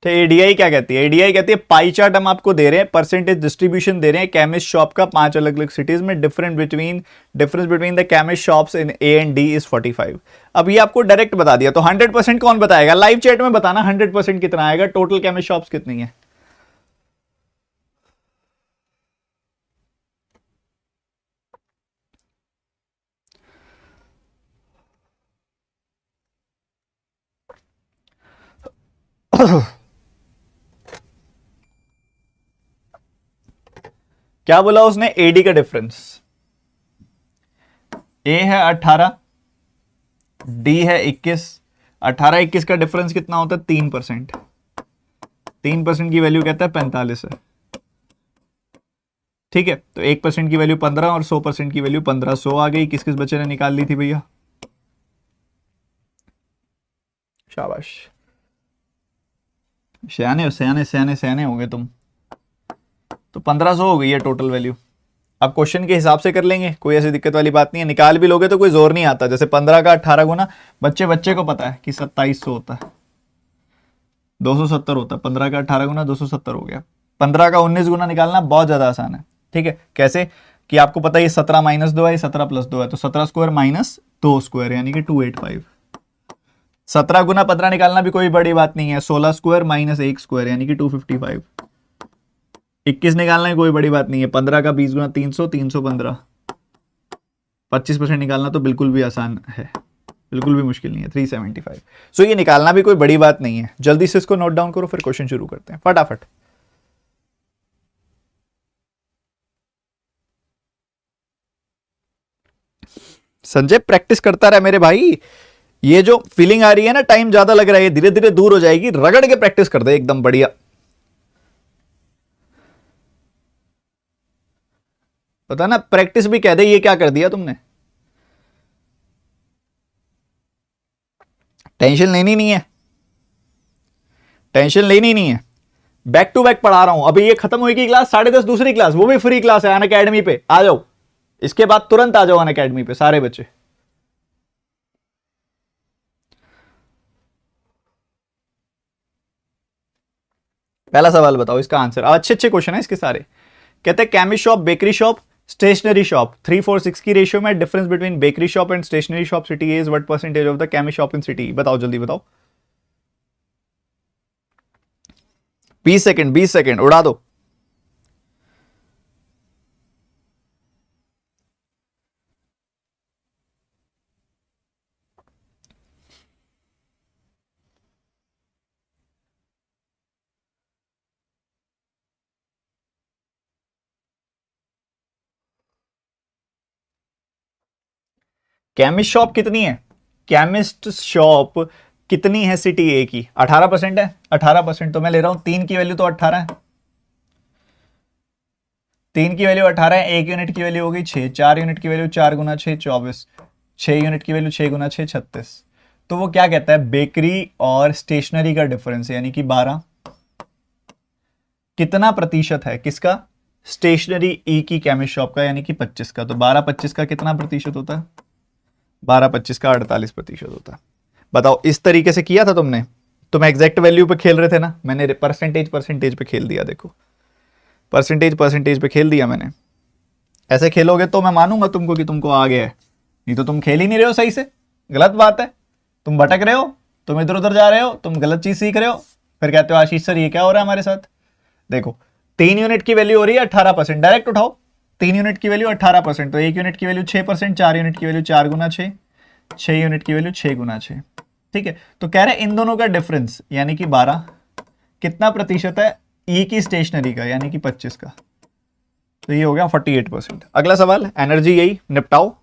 तो एडीआई क्या कहती है? एडीआई कहती है पाई चार्ट हम आपको दे रहे हैं, परसेंटेज डिस्ट्रीब्यूशन दे रहे हैं केमिस्ट शॉप का 5 अलग अलग सिटीज में। Difference between the chemist shops in A and D is 45। अब ये आपको डायरेक्ट बता दिया, तो 100% कौन बताएगा? लाइव चैट में बताना 100% कितना आएगा, टोटल केमिस्ट शॉप्स कितनी है। क्या बोला उसने? एडी का डिफरेंस, ए है 18, डी है 21। 18 21 का डिफरेंस कितना होता है? 3%। 3% की वैल्यू कहता है 45 है। ठीक है, तो 1% की वैल्यू 15 और 100% की वैल्यू 15। 100 आ गई, किस किस बच्चे ने निकाल ली थी भैया? शाबाश, सयाने सयाने सयाने सयाने हो गए तुम। तो 1500 हो गई है टोटल वैल्यू। अब क्वेश्चन के हिसाब से कर लेंगे, कोई ऐसी दिक्कत वाली बात नहीं है। निकाल भी लोगे तो कोई जोर नहीं आता। जैसे 15 का 18 गुना, बच्चे बच्चे को पता है कि 2700 होता है, 270 होता है। 15 का 18 गुना 270 हो गया। 15 का 19 गुना निकालना बहुत ज्यादा आसान है। ठीक है, कैसे कि आपको पता है ये 17 माइनस 2 है, 17 प्लस 2 है, तो 17 स्क्वायर माइनस 2 स्क्वायर यानी कि 285। 17 गुना 15 निकालना भी कोई बड़ी बात नहीं है, 16 स्क्वायर माइनस 1 स्क्वायर यानी कि 255। 21 निकालना है कोई बड़ी बात नहीं है, 15 का 20 गुना 300, 315। 25% निकालना तो बिल्कुल भी आसान है, बिल्कुल भी मुश्किल नहीं है, 375। सो ये निकालना भी कोई बड़ी बात नहीं है। जल्दी से इसको नोट डाउन करो, फिर क्वेश्चन शुरू करते हैं फटाफट। संजय प्रैक्टिस करता रहा मेरे भाई, ये जो फीलिंग आ रही है ना, टाइम ज्यादा लग रहा है, धीरे धीरे दूर हो जाएगी। रगड़ के प्रैक्टिस कर दे एकदम बढ़िया। पता ना, प्रैक्टिस भी कह दे, ये क्या कर दिया तुमने। टेंशन लेनी नहीं है, टेंशन लेनी नहीं है। बैक टू बैक पढ़ा रहा हूं। अभी ये खत्म हुई की क्लास 10:30 दूसरी क्लास, वो भी फ्री क्लास है अनअकैडमी पे, आ जाओ। इसके बाद तुरंत आ जाओ अनअकैडमी पे सारे बच्चे। पहला सवाल बताओ, इसका आंसर। अच्छे अच्छे क्वेश्चन है इसके सारे। कहते हैं chemist shop, bakery shop, stationery shop 3:4:6 की रेशियो में difference between bakery shop and stationery shop city is what percentage of the chemist shop in city. बताओ जल्दी बताओ। 20 सेकंड, 20 सेकंड उड़ा दो। केमिस्ट शॉप कितनी है, केमिस्ट शॉप कितनी है सिटी ए की? 18% है। 18% तो मैं ले रहा हूं, 3 की वैल्यू तो 18 है, 3 की वैल्यू 18 है। 1 यूनिट की वैल्यू हो गई 6, 4 यूनिट की वैल्यू 4 गुना 6 24, 6 यूनिट की वैल्यू 6 गुना 6 36। तो वो क्या कहता है, बेकरी और स्टेशनरी का डिफरेंस यानी कि 12 कितना प्रतिशत है, किसका? स्टेशनरी ई की केमिस्ट शॉप का, यानी कि 25 का। तो 12 25 का कितना प्रतिशत होता है? 12 25 का 48% होता है। बताओ, इस तरीके से किया था तुमने? तुम एग्जैक्ट वैल्यू पे खेल रहे थे ना, मैंने परसेंटेज परसेंटेज पे खेल दिया। देखो, परसेंटेज परसेंटेज पे खेल दिया मैंने। ऐसे खेलोगे तो मैं मानूंगा तुमको कि तुमको आ गया है, नहीं तो तुम खेल ही नहीं रहे हो सही से। गलत बात है, तुम भटक रहे हो, तुम इधर उधर जा रहे हो, तुम गलत चीज सीख रहे हो, फिर कहते हो आशीष सर ये क्या हो रहा है हमारे साथ। देखो, 3 यूनिट की वैल्यू हो रही है 18%, डायरेक्ट उठाओ। 3 यूनिट की वैल्यू 18%, तो 1 यूनिट की वैल्यू 6%, 4 यूनिट की वैल्यू 4 गुना 6, 6 यूनिट की वैल्यू 6 गुना 6। ठीक है, तो कह रहे हैं इन दोनों का डिफरेंस यानी कि 12 कितना प्रतिशत है ई की स्टेशनरी का, यानी कि 25 का। तो ये हो गया 48%। अगला सवाल, एनर्जी यही निपटाओ।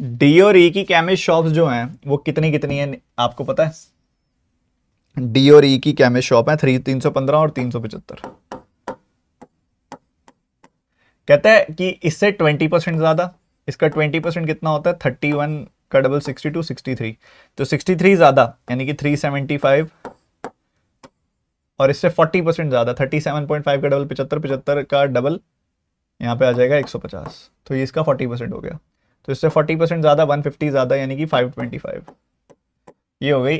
डी और ई की केमिस्ट शॉप्स जो हैं वो कितनी कितनी है आपको पता है? डी और ई की केमिस्ट शॉप है 315 और 375। कहते हैं कि इससे 20% ज्यादा, इसका 20% कितना होता है? 31 का डबल 62 63, तो 63 ज्यादा यानी कि 375, और इससे 40% ज्यादा 37.5 का डबल 75, 75 का डबल यहाँ पे आ जाएगा 150, तो ये इसका 40% हो गया। तो इससे 40% ज्यादा 150 ज्यादा यानी कि 525। ये हो गई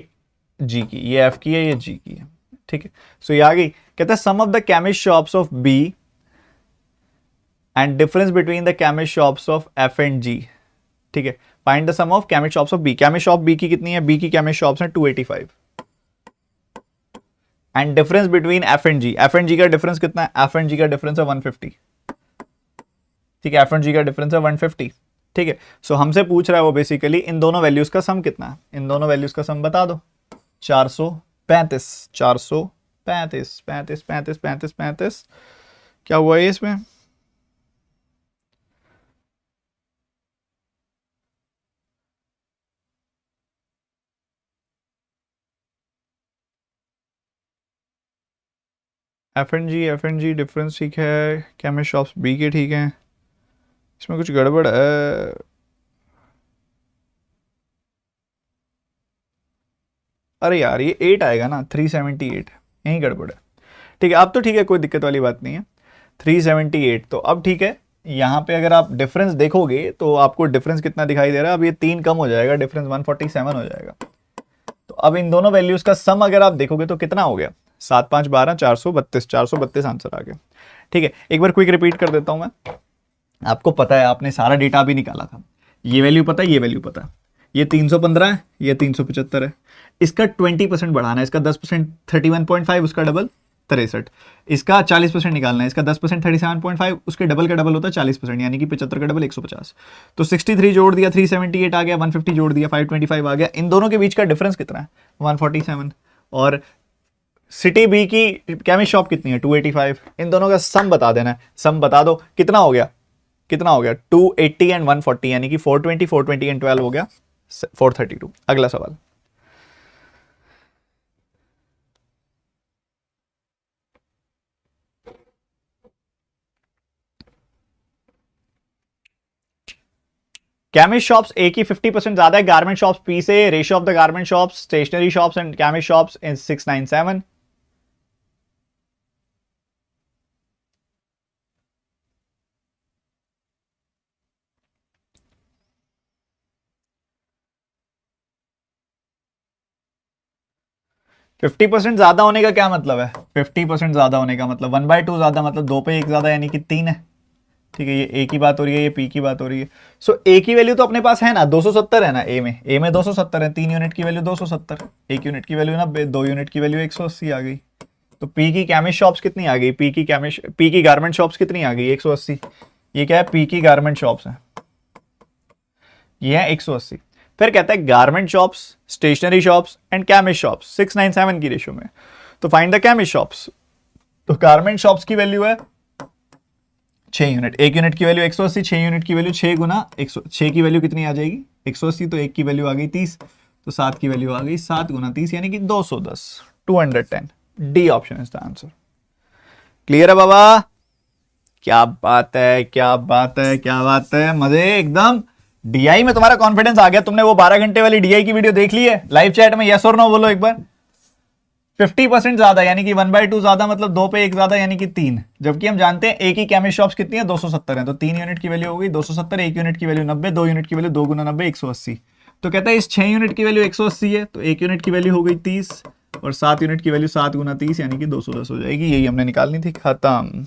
जी की, ये एफ की है, ये जी की है। ठीक है, सो ये आ गई। कहता है sum of the chemist shops of B and difference between the chemist shops of F and G. ठीक है, find the sum of chemist shops of B. Chemist shop B की कितनी है? बी की केमिस्ट शॉप्स हैं 285, and difference between F and G. F and G का difference कितना है? एफ एंड जी का डिफरेंस है 150। ठीक है, एफ एंड जी का डिफरेंस है 150। ठीक है, सो हमसे पूछ रहा है वो बेसिकली इन दोनों वैल्यूज का सम कितना है। इन दोनों वैल्यूज का सम बता दो। 435, 435 35 35 35 35 35 क्या हुआ है इसमें? एफ एन जी डिफरेंस ठीक है, केमिस्ट शॉप्स बी के ठीक है, इसमें कुछ गड़बड़ है। अरे यार ये 8 आएगा ना, 378 यही गड़बड़ है। ठीक है अब तो ठीक है, कोई दिक्कत वाली बात नहीं है। 378 तो अब ठीक है। यहाँ पे अगर आप डिफरेंस देखोगे तो आपको डिफरेंस कितना दिखाई दे रहा है, अब ये 3 कम हो जाएगा, डिफरेंस 147 हो जाएगा। तो अब इन दोनों वैल्यूज का सम अगर आप देखोगे तो कितना हो गया, 7 5 12 432, 432 आंसर आ गया। ठीक है एक बार क्विक रिपीट कर देता हूं मैं, आपको पता है आपने सारा डेटा भी निकाला था, ये वैल्यू पता है, ये वैल्यू पता है, ये 315 है, ये 375 है, इसका 20% बढ़ाना है, इसका 10% 31.5, उसका डबल 63, इसका 40% निकालना है, इसका 10% 37.5, उसके डबल का डबल होता है 40%, यानी कि 75 का डबल 150। तो 63 जोड़ दिया 378 आ गया, 150 जोड़ दिया 525 आ गया। इन दोनों के बीच का डिफरेंस कितना है 147, और सिटी बी की केमिस्ट शॉप कितनी है 285। इन दोनों का सम बता देना है, सम बता दो कितना हो गया, कितना हो गया 280 एंड 140, यानी कि 420 420 एंड 12 हो गया 432। अगला सवाल, केमिस्ट शॉप्स ए की 50% ज्यादा है गारमेंट शॉप्स पी से, ratio of the garment shops stationery shops and chemist shops is 697। Fifty percent ज्यादा होने का क्या मतलब है, 50% ज्यादा होने का मतलब 1/2 ज्यादा, मतलब 2 पे 1 ज्यादा यानी कि 3 है। ठीक है ये ए की बात हो रही है, ये पी की बात हो रही है। सो ए की वैल्यू तो अपने पास है ना 270 है ना, ए में 270 है, 3 यूनिट की वैल्यू 270, 1 यूनिट की वैल्यू 90, 2 यूनिट की वैल्यू 180 आ गई। तो पी की केमिस्ट शॉप्स कितनी आ गई, पी की गारमेंट शॉप्स कितनी आ गई 180। ये क्या है पी की गारमेंट शॉप्स है, ये है 180। फिर कहता है garment shops stationery shops and chemist shops 697 की रेशियो में। तो फाइंड द केमिस्ट शॉप्स। तो गारमेंट शॉप्स की वैल्यू है 6 यूनिट, 1 यूनिट की वैल्यू 180, 6 यूनिट की वैल्यू 6 गुना 6 की वैल्यू कितनी आ जाएगी 180, तो 1 की वैल्यू आ गई 30, तो 7 की वैल्यू आ गई 7 गुना 30 यानी कि 210, 210। D option is the answer. Clear है बाबा? क्या बात है, क्या बात है, क्या बात है, मजे एकदम। डीआई में तुम्हारा कॉन्फिडेंस आ गया, तुमने वो 12 घंटे वाली डीआई की वीडियो देख ली है लाइव चैट में, यस और नो बोलो एक बार। 50% ज्यादा यानी कि 1/2 ज्यादा, मतलब 2 पे 1 ज्यादा यानी कि 3, जबकि हम जानते हैं एक ही केमिस्ट शॉप्स कितनी है 270 है, तो 3 यूनिट की वैल्यू हो गई 270, 1 यूनिट की वैल्यू 90, 2 यूनिट की वैल्यू 2 गुना 90 180। तो कहता है इस 6 यूनिट की वैल्यू 180 है, तो 1 यूनिट की वैल्यू हो गई 30 और 7 यूनिट की वैल्यू 7 गुना 30 यानी कि 210 हो जाएगी। यही हमने निकालनी थी, खत्म।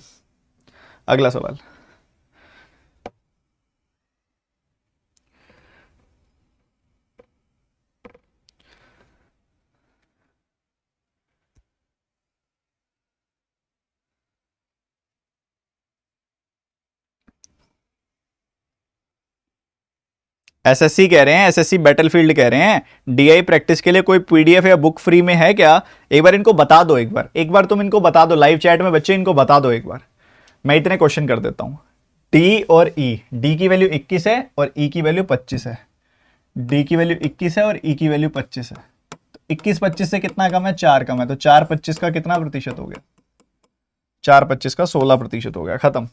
अगला सवाल, एसएससी कह रहे हैं, एसएससी बैटलफील्ड कह रहे हैं डीआई प्रैक्टिस के लिए कोई पीडीएफ या बुक फ्री में है क्या? एक बार इनको बता दो, एक बार तुम इनको बता दो लाइव चैट में, बच्चे इनको बता दो एक बार। मैं इतने क्वेश्चन कर देता हूं, डी और ई, डी की वैल्यू 21 है और ई की वैल्यू 25 है, डी की वैल्यू 21 है और ई की वैल्यू 25 है। तो 21 25 से कितना कम है, 4 कम है, तो 4 25 का कितना प्रतिशत हो गया, 4 25 का 16% हो गया, खत्म।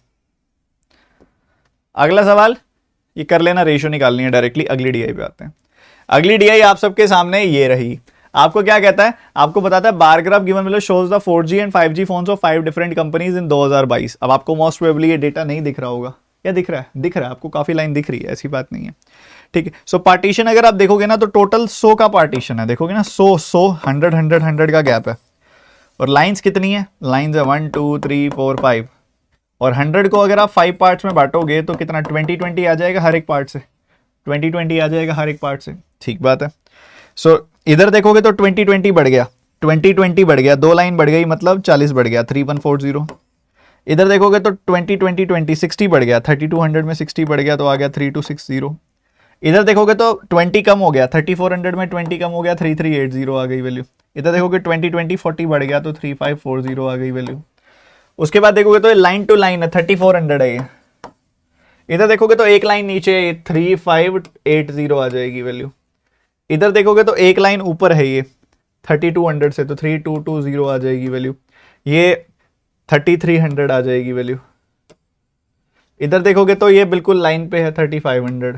अगला सवाल ये कर लेना, रेशियो निकालनी है डायरेक्टली। अगली डीआई पे आते हैं। अगली डीआई आप सबके सामने ये रही। आपको क्या कहता है, आपको बताता है bar graph given below shows the 4G and 5G phones of 5 different companies in 2022। अब आपको मोस्ट प्रोबेबली ये डेटा नहीं दिख रहा होगा, या दिख रहा है? दिख रहा है आपको, काफी लाइन दिख रही है, ऐसी बात नहीं है। ठीक है, सो पार्टीशन अगर आप देखोगे ना तो टोटल 100 का पार्टीशन है, देखोगे ना 100 100 100 100 100 का गैप है। और लाइन्स कितनी है, लाइन्स है 1 2 3 4 5, और 100 को अगर आप 5 पार्ट्स में बांटोगे तो कितना 20 20 आ जाएगा हर एक पार्ट से, 20 20 आ जाएगा हर एक पार्ट से। ठीक बात है। सो इधर देखोगे तो 20 20 बढ़ गया, 20 20 बढ़ गया, 2 लाइन बढ़ गई, मतलब 40 बढ़ गया 3140। इधर देखोगे तो 20 20 20 60 बढ़ गया, 3200 में 60 बढ़ गया तो आ गया 3260। इधर देखोगे तो 20 कम हो गया, 3400 में 20 कम हो गया 3380 आ गई वैल्यू। इधर देखोगे 20 20 40 बढ़ गया तो 3540 आ गई वैल्यू। उसके बाद देखोगे तो लाइन टू लाइन है 3400 है ये। इधर देखोगे तो एक लाइन नीचे 3580 आ जाएगी वैल्यू। इधर देखोगे तो एक लाइन ऊपर है ये 3200 से तो 3220 आ जाएगी वैल्यू। ये 3300 आ जाएगी वैल्यू। इधर देखोगे तो ये बिल्कुल लाइन पे है 3500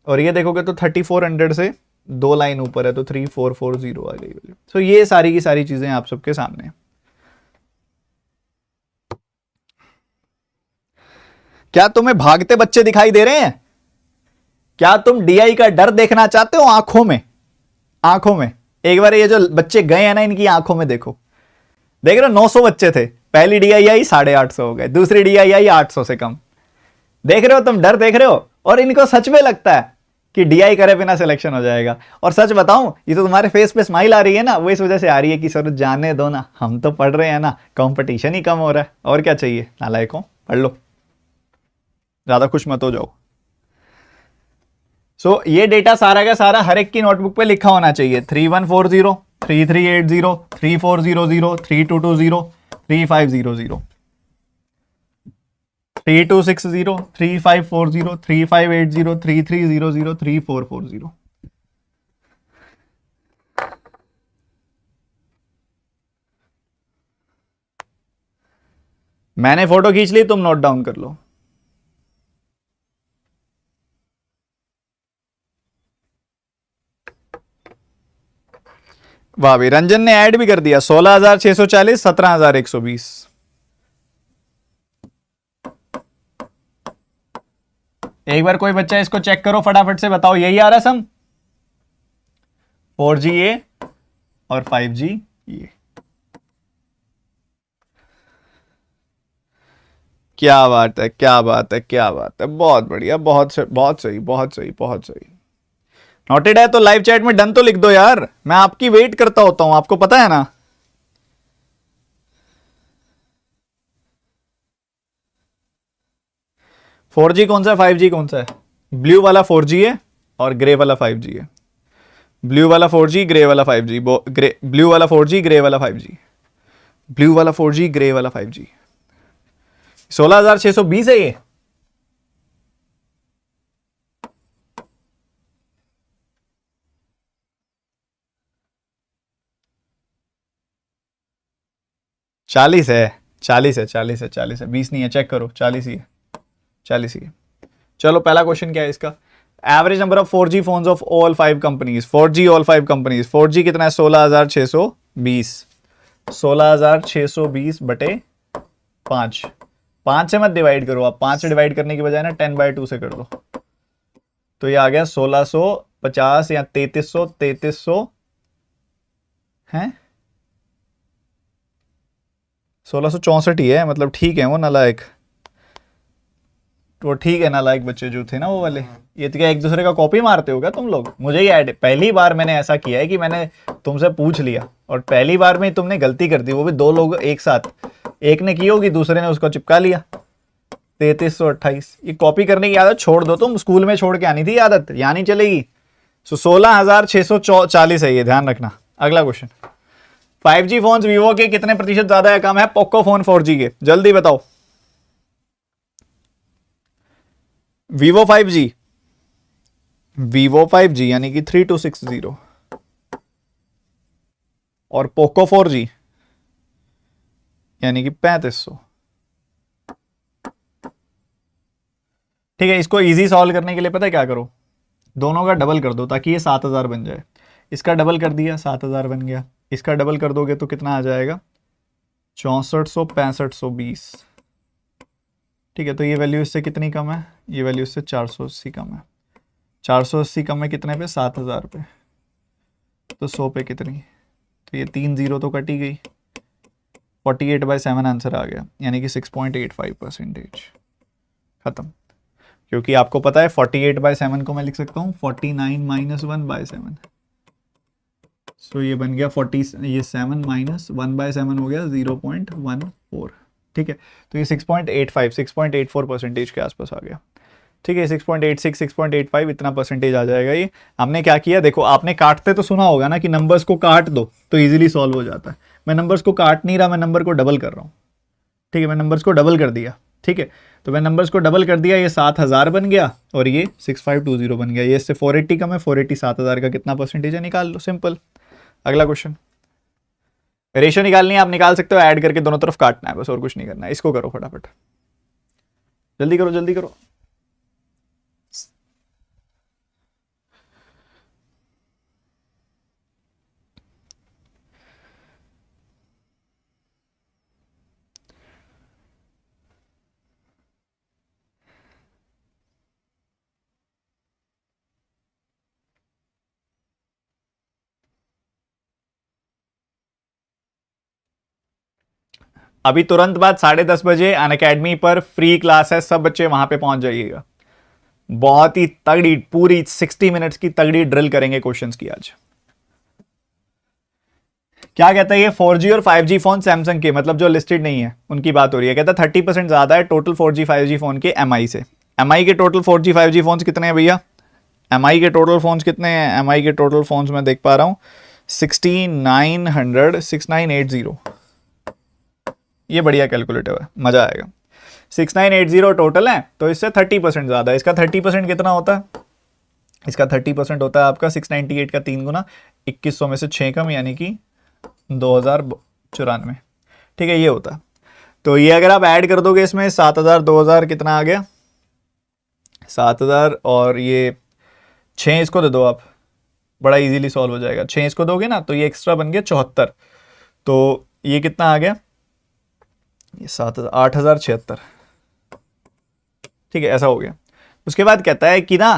और ये देखोगे तो 3400 से दो लाइन ऊपर है तो 3440 आ गई वैल्यू। सो ये सारी की सारी चीजें आप सबके सामने हैं। क्या तुम्हें भागते बच्चे दिखाई दे रहे हैं? क्या तुम डीआई का डर देखना चाहते हो? आंखों में, आंखों में एक बार ये जो बच्चे गए हैं ना इनकी आंखों में देखो। देख रहे हो 900 बच्चे थे, पहली डीआई आई 850 हो गए, दूसरी डीआई आई 800 से कम। देख रहे हो तुम, डर देख रहे हो। और इनको सच में लगता है कि डीआई करे बिना सिलेक्शन हो जाएगा। और सच बताऊं, ये तो तुम्हारे फेस पे स्माइल आ रही है ना, वो इस वजह से आ रही है कि सर जाने दो ना, हम तो पढ़ रहे हैं ना, कंपटीशन ही कम हो रहा है, और क्या चाहिए। नालायकों, पढ़ लो, ज्यादा खुश मत हो जाओ। सो ये डेटा सारा का सारा हर एक की नोटबुक पे लिखा होना चाहिए। 3140, 3380, 3400, 3220, 3500, 3260, 3540, 3580, 3300, 3440। मैंने फोटो खींच ली, तुम नोट डाउन कर लो। वाह भाई, रंजन ने ऐड भी कर दिया। 16,640, 17,120। एक बार कोई बच्चा इसको चेक करो फटाफट से, बताओ यही आ रहा सम? 4G ये और 5G ये। क्या बात है, क्या बात है, क्या बात है, बहुत बढ़िया, बहुत सही, बहुत सही, बहुत सही, बहुत सही। नोटेड है तो लाइव चैट में डन तो लिख दो यार, मैं आपकी वेट करता होता हूं, आपको पता है ना। फोर जी कौन सा है, 5G कौन सा है? ब्लू वाला 4G है और ग्रे वाला 5G है। ब्लू वाला 4G, ग्रे वाला 5G, ब्लू वाला 4G, ग्रे वाला 5G, ब्लू वाला 4G, ग्रे वाला 5G। 16,620 है ये। चालीस है, 40 है, 40 है, 40 है, 20 नहीं है, चेक करो, 40 ही है, 40 ही है। चलो पहला क्वेश्चन क्या है इसका? Average number of 4G phones of all 5 companies. 4G all 5 companies, 4G कितना है? 16,620। 16,620 बटे 5। 5 से मत डिवाइड करो आप, 5 से डिवाइड करने की बजाय ना 10/2 से कर दो, तो ये आ गया 1650 या 3300, 3300 है, 1664 ही है, मतलब ठीक है वो नालायक, तो ठीक है नालायक बच्चे जो थे ना वो वाले। ये तो क्या एक दूसरे का कॉपी मारते हो क्या तुम लोग? मुझे ही ऐड, पहली बार मैंने ऐसा किया है कि मैंने तुमसे पूछ लिया और पहली बार में तुमने गलती कर दी, वो भी दो लोग एक साथ, एक ने की होगी दूसरे ने उसको चिपका लिया। 3328, ये कॉपी करने की आदत छोड़ दो, तुम स्कूल में छोड़ के आनी थी आदत, यहाँ नहीं चलेगी। 16,640 है ये, ध्यान रखना। अगला क्वेश्चन, 5G फोन वीवो के कितने प्रतिशत ज्यादा या कम है पोको फोन 4G के? जल्दी बताओ। वीवो 5G, वीवो 5G यानी कि 3260 और पोको 4G यानी कि 3500। ठीक है, इसको इजी सॉल्व करने के लिए पता है क्या करो, दोनों का डबल कर दो ताकि ये 7,000 बन जाए। इसका डबल कर दिया, 7,000 बन गया। इसका डबल कर दोगे तो कितना आ जाएगा? 6400, 6520। ठीक है, तो ये वैल्यू इससे कितनी कम है? ये वैल्यू इससे 480 कम है। 480 कम है कितने पे? 7,000 पे। तो 100 पे कितनी? तो ये 3 0 तो कट ही गई। 48/7 आंसर आ गया, यानी कि 6.85%। खत्म। क्योंकि आपको पता है 48/7 को मैं लिख सकता हूँ 49 - 1/7। सो ये बन गया 40, ये 7 - 1/7 हो गया 0.14। ठीक है, तो ये 6.85, 6.84% के आसपास आ गया। ठीक है, 6.86 6.85 इतना परसेंटेज आ जाएगा ये। हमने क्या किया, देखो आपने काटते तो सुना होगा ना कि नंबर्स को काट दो तो इजीली सॉल्व हो जाता है। मैं नंबर्स को काट नहीं रहा, मैं नंबर को डबल कर रहा हूँ। ठीक है, मैं नंबर्स को डबल कर दिया। ठीक है, तो मैं नंबर्स को डबल कर दिया, ये 7000 बन गया और ये 6520 बन गया। ये इससे 480 कम है, 480 7000 का कितना परसेंटेज है, निकाल लो, सिंपल। अगला क्वेश्चन, रेशियो निकालनी है, आप निकाल सकते हो, ऐड करके दोनों तरफ काटना है बस, और कुछ नहीं करना है। इसको करो फटाफट, जल्दी करो जल्दी करो। अभी तुरंत बाद 10:30 अनअकैडमी पर फ्री क्लास है, सब बच्चे वहां पे पहुंच जाइएगा। बहुत ही तगड़ी, पूरी 60 मिनट्स की तगड़ी ड्रिल करेंगे क्वेश्चंस की आज। क्या कहता है ये, 4G और 5G फोन सैमसंग के, मतलब जो लिस्टेड नहीं है उनकी बात हो रही है। कहता है 30% ज्यादा है टोटल 4G 5G फोन के MI से। MI के टोटल 4G 5G फोन कितने हैं भैया? MI के टोटल फोन कितने हैं? MI के टोटल फोन मैं देख पा रहा हूं 6900 6980। ये बढ़िया कैलकुलेटर है, मजा आएगा। 6980 टोटल है, तो इससे 30% ज्यादा है। इसका 30% कितना होता है? इसका 30% होता है आपका 698 का 3 गुना, 2100 में से 6 कम, यानी कि 2094। ठीक है, ये होता है। तो ये अगर आप ऐड कर दोगे इसमें 7000 2000 कितना आ गया? 7000 और ये 6 इसको दे दो आप, बड़ा इजीली सॉल्व हो जाएगा। 6 इसको दोगे ना तो ये एक्स्ट्रा बन गया 74। तो ये कितना आ गया? ये 8076। ठीक है, ऐसा हो गया। उसके बाद कहता है कि ना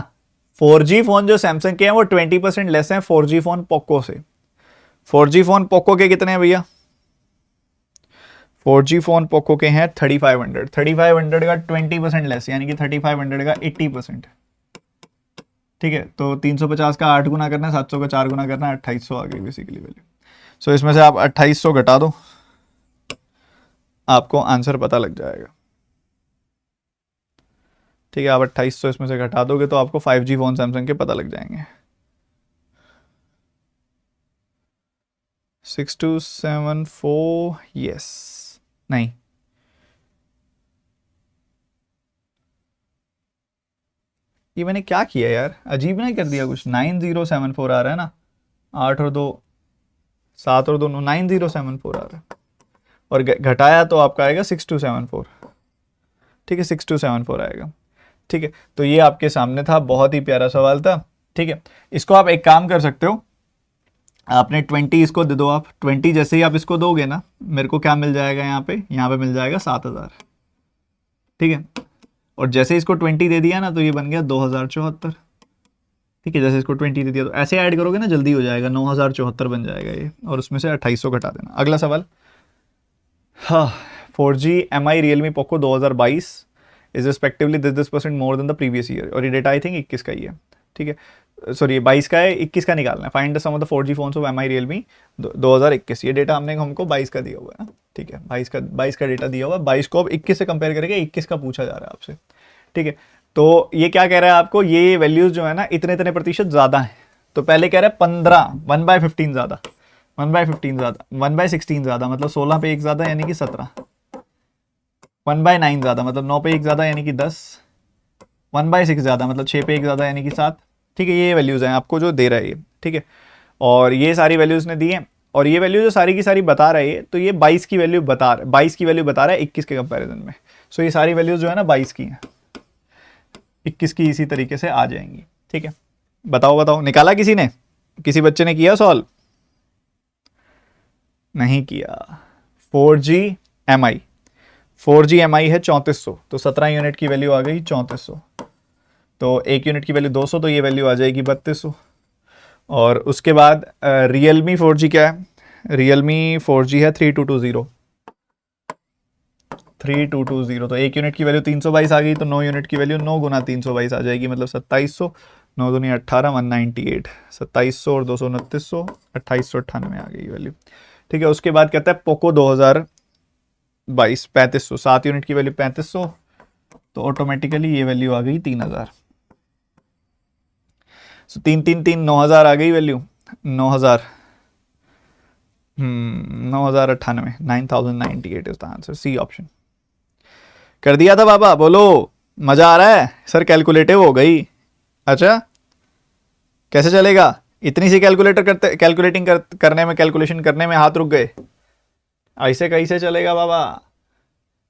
4G फोन जो सैमसंग के हैं वो 20% लेस हैं 4G फोन पोको से। 4G फोन पोको के कितने हैं भैया? 4G फोन पोको के हैं 3500। 3500 का 20% लेस, यानी कि 3500 का 80%। ठीक है, तो 350 का 8 गुना करना है, 700 का 4 गुना करना है, 2800 आ गई बेसिकली वैल्यू। सो इसमें से आप 2800 घटा दो, आपको आंसर पता लग जाएगा। ठीक है, आप 2800 इसमें से घटा दोगे तो आपको 5G फोन सैमसंग के पता लग जाएंगे। 6274, यस, नहीं, ये मैंने क्या किया यार, अजीब नहीं कर दिया कुछ? 9074 आ रहा है ना, 8 और 2 7 और 2 9, 9074 आ रहा है, और घटाया तो आपका आएगा 6274। ठीक है, 6274 आएगा। ठीक है, तो ये आपके सामने था, बहुत ही प्यारा सवाल था। ठीक है, इसको आप एक काम कर सकते हो, आपने 20 इसको दे दो। आप 20 जैसे ही आप इसको दोगे ना, मेरे को क्या मिल जाएगा यहाँ पे मिल जाएगा 7000। ठीक है, और जैसे इसको 20 दे दिया ना तो ये बन गया 2074। ठीक है, जैसे इसको 20 दे दिया तो ऐसे ऐड करोगे ना जल्दी हो जाएगा, 9074 बन जाएगा ये, और उसमें से 2800 घटा देना। अगला सवाल, हाँ, 4G MI Realme Poco 2022 is respectively this percent more than the previous year, और ये डेटा आई थिंक 21 का ही है। ठीक है, सॉरी 22 का है, 21 का निकालना है। Find the sum of the 4G phones of MI Realme 2021। ये डेटा हमको 22 का दिया हुआ है ना। ठीक है, 22 का डेटा दिया हुआ है, 22 को अब 21 से कंपेयर करेंगे, 21 का पूछा जा रहा है आपसे। ठीक है, तो ये क्या कह रहा है आपको, ये वैल्यूज जो है ना इतने इतने प्रतिशत ज्यादा है। तो पहले कह रहा है 15, 1/15 ज्यादा, 1/15 ज्यादा, 1/16 ज्यादा, मतलब 16 पे 1 ज्यादा यानी कि 17। 1/9 ज्यादा, मतलब 9 पे 1 ज्यादा यानी कि 10। 1/6 ज्यादा, मतलब 6 पे 1 ज्यादा यानी कि 7। ठीक है, ये वैल्यूज हैं आपको जो दे रहा है ये। ठीक है, और ये सारी वैल्यूज ने दी हैं, और ये वैल्यू जो सारी की सारी बता रही है, तो ये 22 की वैल्यू बता रहा है 21 के कंपैरिजन में। सो ये सारी वैल्यूज जो है ना 22 की हैं, 21 की इसी तरीके से आ जाएंगी। ठीक है, बताओ निकाला किसी ने? किसी बच्चे ने किया सॉल्व? नहीं किया। 4G MI है 3400, तो 17 यूनिट की वैल्यू आ गई 3400, तो 1 यूनिट की वैल्यू 200, तो ये वैल्यू आ जाएगी 3200। और उसके बाद Realme 4G क्या है? Realme 4G है 3220, तो 1 यूनिट की वैल्यू 322 आ गई, तो 9 यूनिट की वैल्यू 9 गुना 322 आ जाएगी, मतलब 2700, 9 दूनी 18, 198, 2700 और 229, 2898 आ गई वैल्यू। ठीक है, उसके बाद कहता है पोको 2022 3500, 7 यूनिट की वैल्यू 3500, तो ऑटोमेटिकली ये वैल्यू आ गई 3000। सो 3 9000 आ गई value, 9000 9098, 9098 is the answer, C option. कर दिया था बाबा, बोलो मजा आ रहा है सर, कैलकुलेटिव हो गई। अच्छा कैसे चलेगा, इतनी सी कैलकुलेशन करने में हाथ रुक गए, ऐसे कैसे चलेगा बाबा।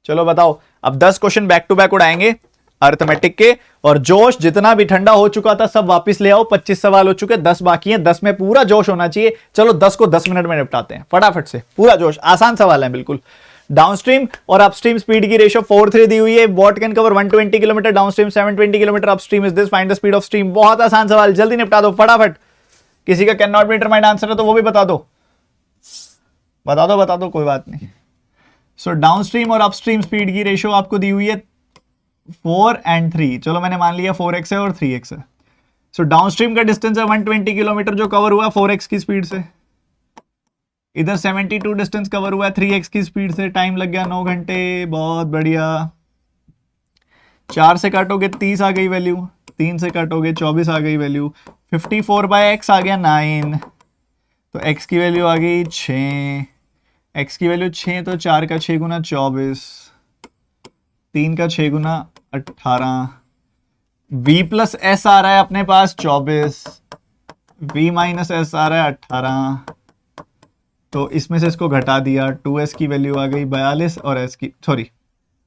चलो बताओ, अब 10 क्वेश्चन बैक टू बैक उड़ाएंगे अर्थमेटिक के, और जोश जितना भी ठंडा हो चुका था सब वापस ले आओ। 25 सवाल हो चुके, 10 बाकी हैं, 10 में पूरा जोश होना चाहिए। चलो 10 को 10 मिनट में निपटाते हैं फटाफट से, पूरा जोश, आसान सवाल है बिल्कुल। डाउनस्ट्रीम और अपस्ट्रीम स्पीड की रेशियो 4:3 दी हुई है। What can cover 120 kilometre downstream, 720 kilometre upstream, is this, find the speed of stream. बहुत आसान सवाल, जल्दी निपटा दो फटाफट। किसी का can not be determined answer है तो वो भी बता दो, बता दो कोई बात नहीं। सो डाउनस्ट्रीम और अपस्ट्रीम स्पीड की रेशियो आपको दी हुई है 4 और 3। चलो मैंने मान लिया 4x है और 3x है। सो डाउनस्ट्रीम का डिस्टेंस है 120 किलोमीटर जो कवर हुआ 4x की स्पीड से, इधर 72 डिस्टेंस कवर हुआ है 3x की स्पीड से, टाइम लग गया 9 घंटे। बहुत बढ़िया। 4 से काटोगे 30 आ गई वैल्यू, 3 से काटोगे 24 आ गई वैल्यू, 54/x आ गया 9, तो x की वैल्यू आ गई 6, x की वैल्यू 6, तो 4 का 6 गुना 24, 3 का 6 गुना 18, v प्लस एस आ रहा है अपने पास 24, v माइनस एस आ रहा है 18, तो इसमें से इसको घटा दिया, 2s की वैल्यू आ गई 42 और s की, सॉरी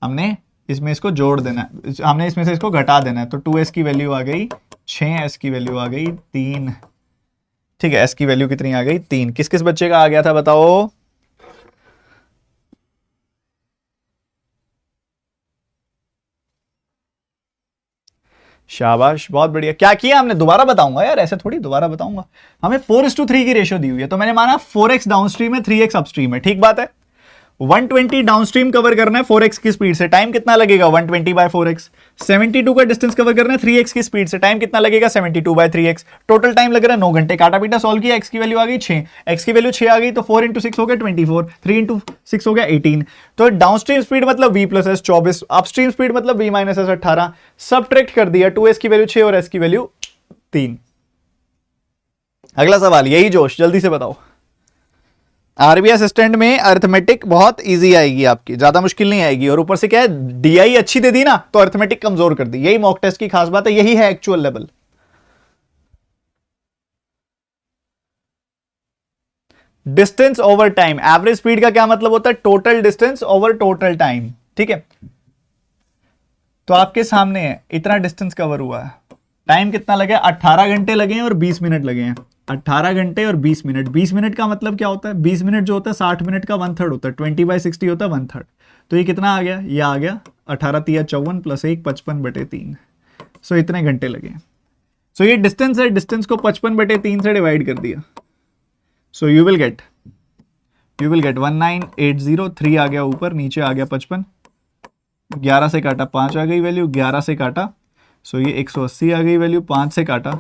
हमने इसमें इसको जोड़ देना है, हमने इसमें से इसको घटा देना है, तो 2s की वैल्यू आ गई 6, s की वैल्यू आ गई 3। ठीक है, s की वैल्यू कितनी आ गई 3। किस किस बच्चे का आ गया था बताओ। शाबाश, बहुत बढ़िया। क्या किया हमने, दोबारा बताऊंगा यार, ऐसे थोड़ी दोबारा बताऊंगा। हमें 4:3 की रेशियो दी हुई है, तो मैंने माना 4x डाउनस्ट्रीम है 3x अपस्ट्रीम है, ठीक बात है। 120 डाउनस्ट्रीम कवर करना है 4x की स्पीड से, टाइम कितना लगेगा 120/4x। 72 का डिस्टेंस कवर करना है 3x की स्पीड से, टाइम कितना लगेगा 72/3x। टोटल टाइम लग रहा है 9 घंटे। काटा पीटा सॉल्व किया, x की वैल्यू आ गई 6, x की वैल्यू 6 आ गई, तो 4 × 6 हो गया 24, 3 × 6 हो गया 18। तो डाउनस्ट्रीम स्पीड मतलब v plus S 24, upstream speed मतलब v माइनस एस 18। सब्ट्रैक्ट कर दिया, 2s की वैल्यू 6 और s की वैल्यू 3। अगला सवाल, यही जोश, जल्दी से बताओ। आरबीआई असिस्टेंट में अर्थमेटिक बहुत इजी आएगी आपकी, ज्यादा मुश्किल नहीं आएगी, और ऊपर से क्या है डीआई अच्छी दे दी ना तो अर्थमेटिक कमजोर कर दी। यही मॉक टेस्ट की खास बात है, यही है actual level. Distance over time, average speed का क्या मतलब होता है, total distance over total time. ठीक है, तो आपके सामने है इतना डिस्टेंस कवर हुआ है, टाइम कितना लगे, 18 घंटे लगे हैं और 20 मिनट लगे हैं। 18 घंटे और 20 मिनट, 20 मिनट का मतलब क्या होता है, 20 मिनट जो होता है 60 मिनट का 1/3 होता है, 20/60 होता है 1/3। तो ये कितना आ गया, ये आ गया 18 × 54 + 1 55/3। सो इतने घंटे लगे। सो ये डिस्टेंस है, डिस्टेंस को 55/3 से डिवाइड कर दिया। सो यू विल गेट 19803 आ गया ऊपर, नीचे आ गया 55, 11 से काटा 5 आ गई वैल्यू, 11 से काटा, सो ये 180 आ गई वैल्यू, 5 से काटा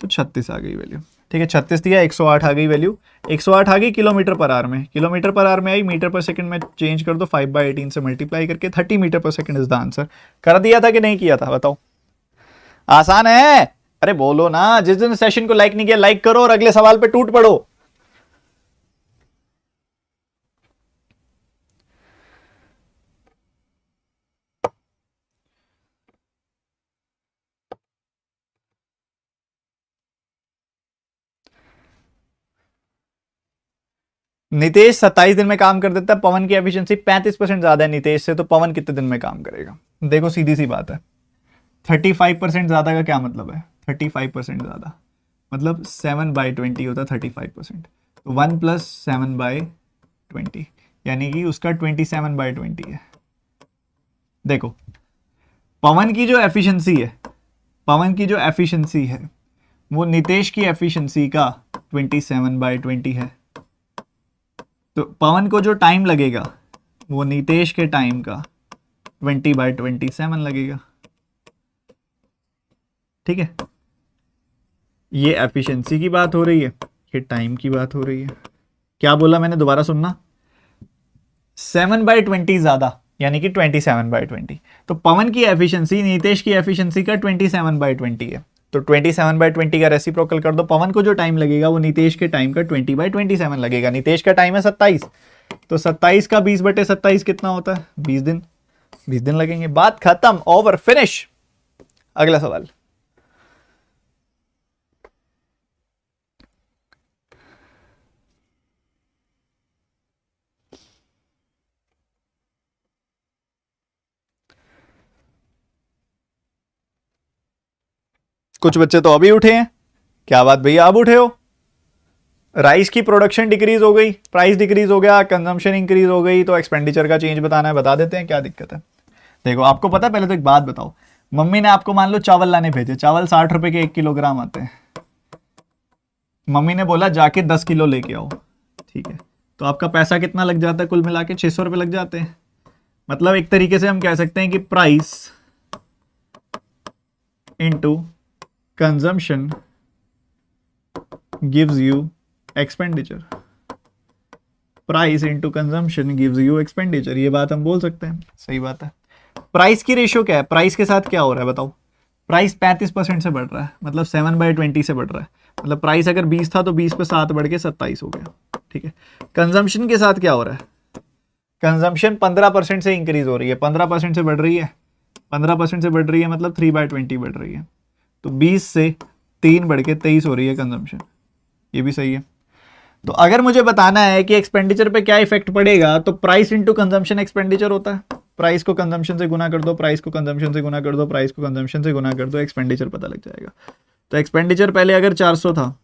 तो 36 आ गई वैल्यू। ठीक है, 36 दिया, 108 आ गई वैल्यू, 108 आ गई किलोमीटर पर आवर में, किलोमीटर पर आवर में आई, मीटर पर सेकंड में चेंज कर दो, 5/18 से मल्टीप्लाई करके 30 मीटर पर सेकंड इज द आंसर। कर दिया था कि नहीं किया था बताओ, आसान है। अरे बोलो ना, जिस दिन सेशन को लाइक नहीं किया लाइक करो और अगले सवाल पे टूट पड़ो। नितेश 27 दिन में काम कर देता है, पवन की एफिशिएंसी 35% ज्यादा है नितेश से, तो पवन कितने दिन में काम करेगा। देखो सीधी सी बात है, 35% ज्यादा का क्या मतलब है, 35% ज्यादा मतलब 7/20 होता है 35%, तो 1 + 7/20 यानी कि उसका 27/20 है। देखो पवन की जो एफिशिएंसी है, पवन की जो एफिशिएंसी है वो नितेश की एफिशिएंसी का 27/20 है, तो पवन को जो टाइम लगेगा वो नितेश के टाइम का 20/27 लगेगा। ठीक है, ये एफिशिएंसी की बात हो रही है, ये टाइम की बात हो रही है। क्या बोला मैंने, दोबारा सुनना। 7/20 ज्यादा, यानी कि 27/20। तो पवन की एफिशिएंसी नितेश की एफिशिएंसी का 27/20 है, तो 27/20 का रेसिप्रोकल कर दो। पवन को जो टाइम लगेगा वो नितेश के टाइम का 20/27 लगेगा। नितेश का टाइम है 27, तो 27 का 20/27 कितना होता है? 20 दिन। 20 दिन लगेंगे। बात खत्म, ओवर, फिनिश। अगला सवाल। कुछ बच्चे तो अभी उठे हैं। क्या बात भैया, अब उठे हो? राइस की प्रोडक्शन डिक्रीज हो गई, प्राइस डिक्रीज हो गया, कंजम्पशन इंक्रीज हो गई, तो एक्सपेंडिचर का चेंज बताना है, बता देते हैं, क्या दिक्कत है। देखो, आपको पता है, पहले तो एक बात बताओ, मम्मी ने आपको मान लो चावल लाने भेजे, चावल 60 रुपए के 1 किलोग्राम आते हैं। मम्मी ने बोला जाके 10 किलो लेके आओ, ठीक है, तो आपका पैसा कितना लग जाता है? कुल मिला के 600 रुपये लग जाते हैं। मतलब एक तरीके से हम कह सकते हैं कि price into consumption gives you expenditure. Price into consumption gives you expenditure, ये बात हम बोल सकते हैं, सही बात है। प्राइस की रेशियो क्या है? प्राइस के साथ क्या हो रहा है बताओ? प्राइस 35% से बढ़ रहा है, मतलब 7/20 से बढ़ रहा है। मतलब प्राइस अगर 20 था तो 20 पे 7 बढ़ के 27 हो गया, ठीक है। कंजम्पशन के साथ क्या हो रहा है? कंजम्पशन 15% से इंक्रीज हो रही है, 15% से बढ़ रही है, 15% से बढ़ रही है, मतलब 3/20 बढ़ रही है। तो 20 से 3 बढ़ के 23 हो रही है कंजम्पशन, ये भी सही है। तो अगर मुझे बताना है कि एक्सपेंडिचर पे क्या इफेक्ट पड़ेगा, तो प्राइस इंटू कंजम्पशन एक्सपेंडिचर होता है। प्राइस को कंजम्पशन से गुना कर दो, प्राइस को कंजम्पशन से गुना कर दो, प्राइस को कंजम्पशन से गुना कर दो, एक्सपेंडिचर पता लग जाएगा। तो एक्सपेंडिचर पहले अगर 400 था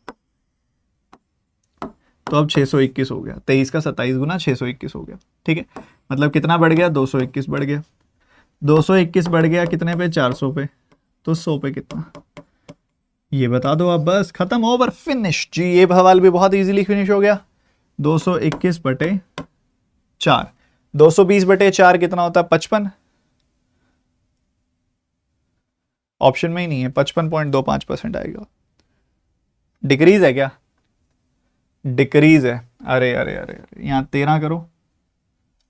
तो अब 621 हो गया। 23 का 27 गुना 621 हो गया, ठीक है। मतलब कितना बढ़ गया? 221 बढ़ गया। 221 बढ़ गया कितने पे? 400 पे। तो 100 पे कितना? ये बता दो अब, बस खत्म, ओवर, फिनिश जी। ये सवाल भी बहुत इजीली फिनिश हो गया। 221/4, 220/4 कितना होता है? 55। ऑप्शन में ही नहीं है, 55.25% आएगा। डिक्रीज है क्या? डिक्रीज है। अरे अरे अरे अरे, यहाँ 13 करो।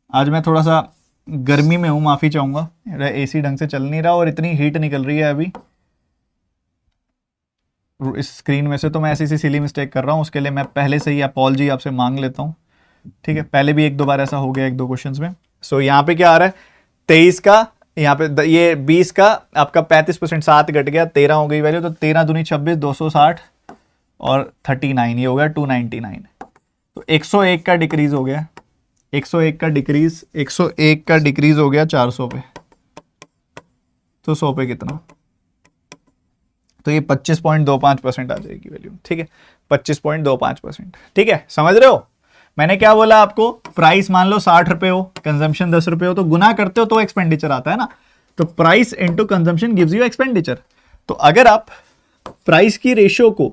आज मैं थोड़ा सा गर्मी में हूं, माफी चाहूंगा, मेरा एसी ढंग से चल नहीं रहा और इतनी हीट निकल रही है अभी इस स्क्रीन में से, तो मैं ऐसी सी सिली मिस्टेक कर रहा हूँ। उसके लिए मैं पहले से ही अपॉलजी आपसे मांग लेता हूँ, ठीक है। पहले भी 1-2 बार ऐसा हो गया 1-2 क्वेश्चंस में। सो यहाँ पे क्या आ रहा है? 23 का, यहाँ पे ये 20 का आपका 35%, 7 घट गया, 13 हो गई वैल्यू। तो 13 दूनी 26, 260 और 39, ये हो गया 299। तो 101 का डिक्रीज हो गया, 101 का डिक्रीज, 101 का डिक्रीज हो गया 400 पे। तो 100 पे कितना? तो ये 25.25% आ जाएगी वैल्यू, ठीक है। 25.25%, ठीक है। समझ रहे हो मैंने क्या बोला आपको? प्राइस मान लो 60 रुपए हो, कंजम्पशन 10 रुपए हो, तो गुना करते हो तो एक्सपेंडिचर आता है ना। तो price into consumption gives you expenditure. तो अगर आप प्राइस की रेशियो को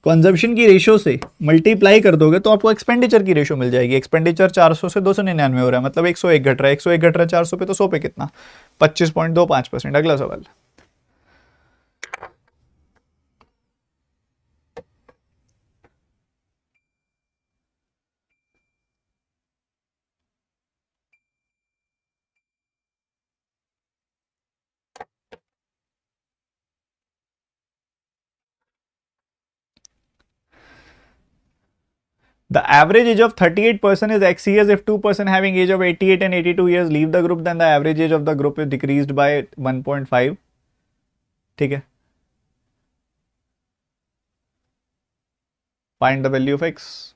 कंजम्पशन की रेशियो से मल्टीप्लाई कर दोगे तो आपको एक्सपेंडिचर की रेशियो मिल जाएगी। एक्सपेंडिचर 400 से 299 हो रहा है, मतलब 101 घट रहा है, 101 घट रहा है 400 पे, तो 100 पे कितना? 25.25%। अगला सवाल। The average age of 38% is X years. If 2% having age of 88 and 82 years leave the group, then the average age of the group is decreased by 1.5. ठीक है, find the value of X.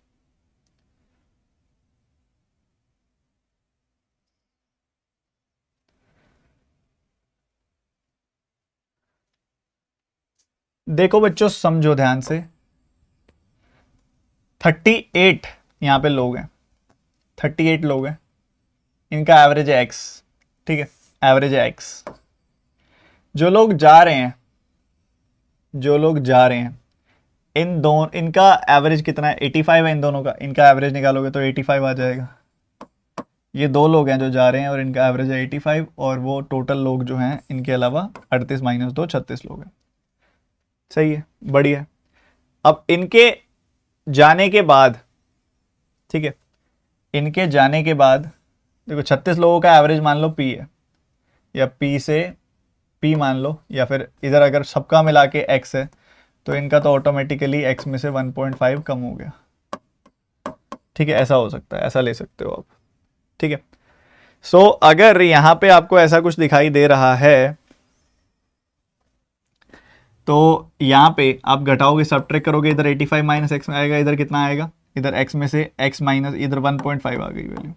देखो बच्चों, समझो ध्यान से। 38 यहाँ पे लोग हैं, 38 लोग हैं, इनका एवरेज है X, ठीक है, एवरेज है X। जो लोग जा रहे हैं, जो लोग जा रहे हैं, इन दोनों, इनका एवरेज कितना है? 85 है इन दोनों का। इनका एवरेज निकालोगे तो 85 आ जाएगा। ये 2 लोग हैं जो जा रहे हैं और इनका एवरेज है 85, और वो टोटल लोग जो हैं इनके अलावा 38 - 2 36 लोग हैं। सही है, बढ़िया। अब इनके जाने के बाद, ठीक है, इनके जाने के बाद देखो 36 लोगों का एवरेज मान लो P है, या P से P मान लो, या फिर इधर अगर सबका मिला के X है तो इनका तो ऑटोमेटिकली X में से 1.5 कम हो गया। ठीक है, ऐसा हो सकता है, ऐसा ले सकते हो आप। ठीक है, सो अगर यहां पे आपको ऐसा कुछ दिखाई दे रहा है तो यहां पे आप घटाओगे, सब्ट्रैक्ट करोगे, इधर 85 माइनस एक्स आएगा, इधर कितना आएगा, इधर x में से x माइनस इधर 1.5 आ गई वैल्यू।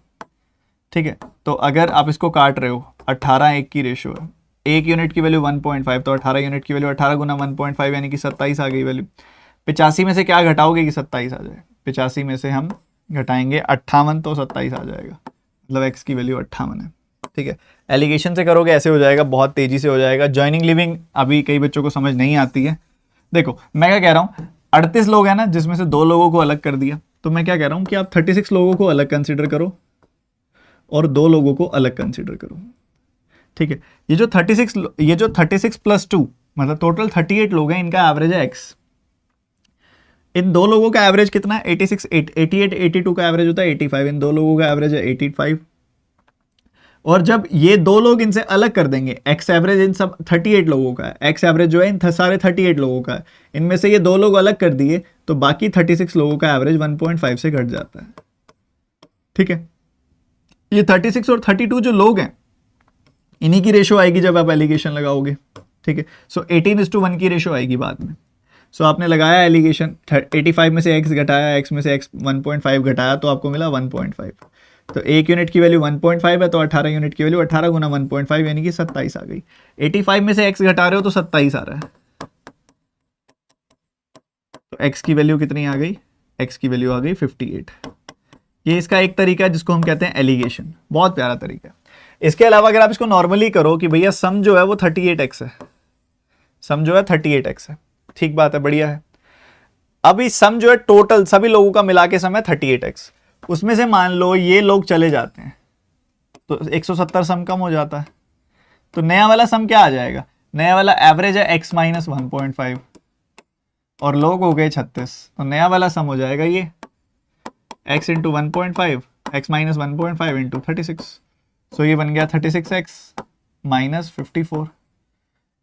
ठीक है, तो अगर आप इसको काट रहे हो 18:1 की रेशियो है, एक यूनिट की वैल्यू 1.5, तो 18 यूनिट की वैल्यू 18 गुना 1.5 यानी कि 27 आ गई वैल्यू। 85 में से क्या घटाओगे कि 27 आ जाए, 85 में से हम घटाएंगे 58 तो 27 आ जाएगा, मतलब x की वैल्यू 58 है। ठीक है, एलिगेशन से करोगे ऐसे हो जाएगा, बहुत तेजी से हो जाएगा। जॉइनिंग लिविंग अभी कई बच्चों को समझ नहीं आती है। देखो मैं क्या कह रहा हूँ, 38 लोग हैं ना, जिसमें से 2 लोगों को अलग कर दिया, तो मैं क्या कह रहा हूँ कि आप 36 लोगों को अलग कंसिडर करो और 2 लोगों को अलग कंसिडर करो। ठीक है, ये जो 36 प्लस 2 मतलब टोटल 38 लोग हैं, इनका एवरेज है x। इन 2 लोगों का एवरेज कितना है, 88 82 का एवरेज होता है 85, इन 2 लोगों का एवरेज है 85। और जब ये 2 लोग इनसे अलग कर देंगे, x एवरेज इन सब 38 लोगों का है, x एवरेज जो है इन सारे 38 लोगों का है, इनमें से ये 2 लोग अलग कर दिए तो बाकी 36 लोगों का एवरेज 1.5 से घट जाता है। ठीक है, ये 36 और 32 जो लोग हैं इन्हीं की रेशो आएगी जब आप एलिगेशन लगाओगे। ठीक है, सो 18:1 की रेशो आएगी बाद में। सो आपने लगाया एलिगेशन, 85 में से x घटाया, x में से x 1.5 घटाया तो आपको मिला 1.5। तो एक यूनिट की वैल्यू 1.5 है तो 18 यूनिट की वैल्यू 18 गुना 1.5 यानी कि 27 आ गई। 85 में से x घटा रहे हो तो 27 आ रहा है, तो x की वैल्यू कितनी आ गई, x की वैल्यू आ गई 58। ये इसका एक तरीका है जिसको हम कहते हैं एलिगेशन, बहुत प्यारा तरीका है। इसके अलावा अगर आप इसको नॉर्मली करो कि भैया सम जो है वो 38x है, सम जो है 38x है, ठीक बात है, बढ़िया है। अभी सम जो है टोटल सभी लोगों का मिला के सम है 38x, उसमें से मान लो ये लोग चले जाते हैं तो 170 सम कम हो जाता है, तो नया वाला सम क्या आ जाएगा, नया वाला एवरेज है x माइनस 1.5 और लोग हो गए 36, तो नया वाला सम हो जाएगा ये x into 1.5 x minus 1.5 into 36। सो ये बन गया 36x माइनस 54,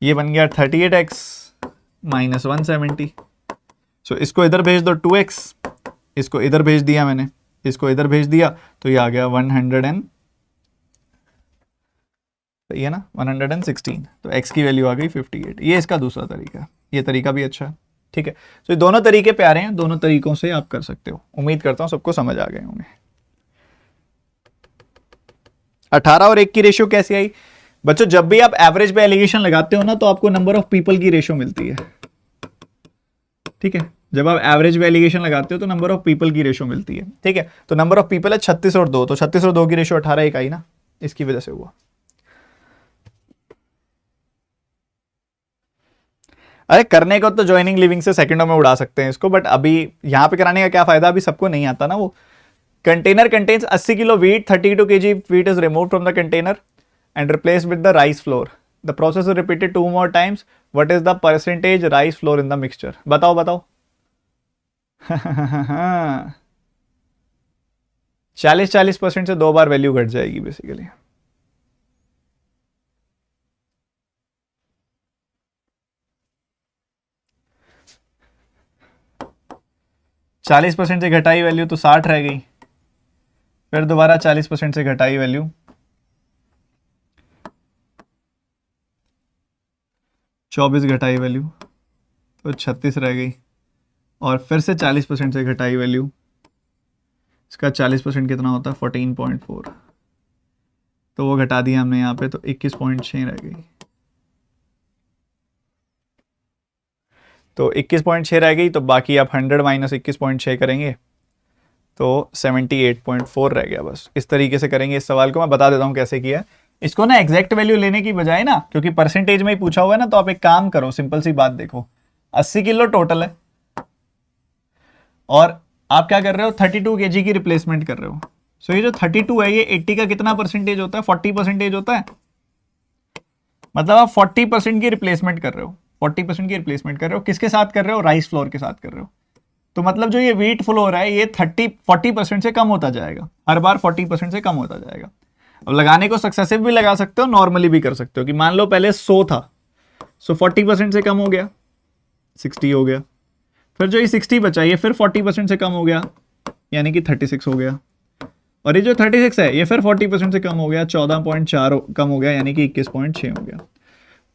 ये बन गया 38x माइनस 170। सो इसको इधर भेज दो 2x, इसको इधर भेज दिया मैंने, इसको इधर भेज दिया तो ये आ गया 100 तो ये ना 116, तो x की वैल्यू आ गई 58। ये इसका दूसरा तरीका है, ये तरीका भी अच्छा है। ठीक है, तो ये दोनों तरीके प्यारे हैं, दोनों तरीकों से आप कर सकते हो। उम्मीद करता हूं सबको समझ आ गए होंगे। 18 और 1 की रेशियो कैसी आई बच्चों, जब भी आप एवरेज पे एलिगेशन लगाते हो ना तो आपको नंबर ऑफ पीपल की रेशियो मिलती है। ठीक है, जब आप एवरेज पे एलिगेशन लगाते हो तो नंबर ऑफ पीपल की रेशियो मिलती है। ठीक है, तो नंबर ऑफ पीपल है 36 और 2, तो 36 और 2 की रेशियो 18:1 आई ना, इसकी वजह से हुआ। अरे करने को तो ज्वाइनिंग लिविंग से सेकंडों में उड़ा सकते हैं इसको, बट अभी यहां पे कराने का क्या फायदा, अभी सबको नहीं आता ना। वो container contains 80 kilo wheat, 32 kg wheat is removed from the container and replaced with the rice flour. The process is repeated 2 more times. What is the percentage rice flour in the mixture? बताओ बताओ। 40% से 2 बार value घट जाएगी basically. चालीस % से घटाई value तो 60 रह गई, फिर दोबारा 40% से घटाई वैल्यू 24 घटाई वैल्यू तो 36 रह गई, और फिर से 40% से घटाई वैल्यू, इसका 40% कितना होता है 14.4, तो वो घटा दिया हमने यहाँ पे तो 21.6 रह गई, तो 21.6 रह गई। तो बाकी आप 100 माइनस 21.6 करेंगे तो 78.4 रह गया। बस इस तरीके से करेंगे इस सवाल को। मैं बता देता हूँ कैसे किया। इसको ना एग्जैक्ट वैल्यू लेने की बजाय ना, क्योंकि परसेंटेज में ही पूछा हुआ है ना, तो आप एक काम करो, सिंपल सी बात देखो, 80 किलो टोटल है और आप क्या कर रहे हो 32 kg की रिप्लेसमेंट कर रहे हो। सो ये जो 32 है ये 80 का कितना परसेंटेज होता है, 40% होता है। मतलब आप 40% की रिप्लेसमेंट कर रहे हो, 40% की रिप्लेसमेंट कर रहे हो। किसके साथ कर रहे हो, राइस फ्लोर के साथ कर रहे हो। तो मतलब जो ये व्हीट फ्लोर है ये 40% से कम होता जाएगा, हर बार 40% से कम होता जाएगा। अब लगाने को सक्सेसिव भी लगा सकते हो, नॉर्मली भी कर सकते हो कि मान लो पहले 100 था, सो 40% से कम हो गया 60 हो गया, फिर जो ये 60 बचा ये फिर 40% से कम हो गया यानी कि 36 हो गया, और ये जो 36 है ये फिर 40% से कम हो गया 14.4 कम हो गया यानी कि 21.6 हो गया।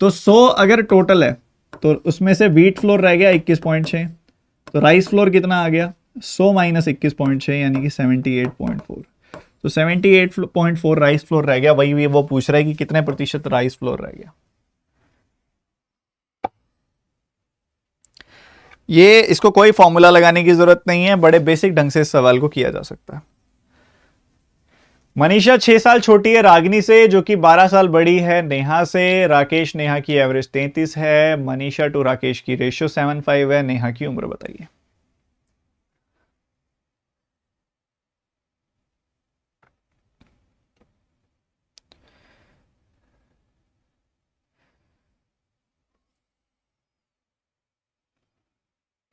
तो 100 अगर टोटल है तो उसमें से व्हीट फ्लोर रह गया 21.6, तो राइस फ्लोर कितना आ गया 100 माइनस 21.6 यानी कि 78.4। तो 78.4 राइस फ्लोर रह गया। वही वो पूछ रहा है कि कितने प्रतिशत राइस फ्लोर रह गया। ये इसको कोई फॉर्मूला लगाने की जरूरत नहीं है, बड़े बेसिक ढंग से इस सवाल को किया जा सकता है। मनीषा 6 साल छोटी है रागिनी से, जो कि 12 साल बड़ी है नेहा से। राकेश नेहा की एवरेज 33 है। मनीषा टू राकेश की रेशियो 7:5 है। नेहा की उम्र बताइए।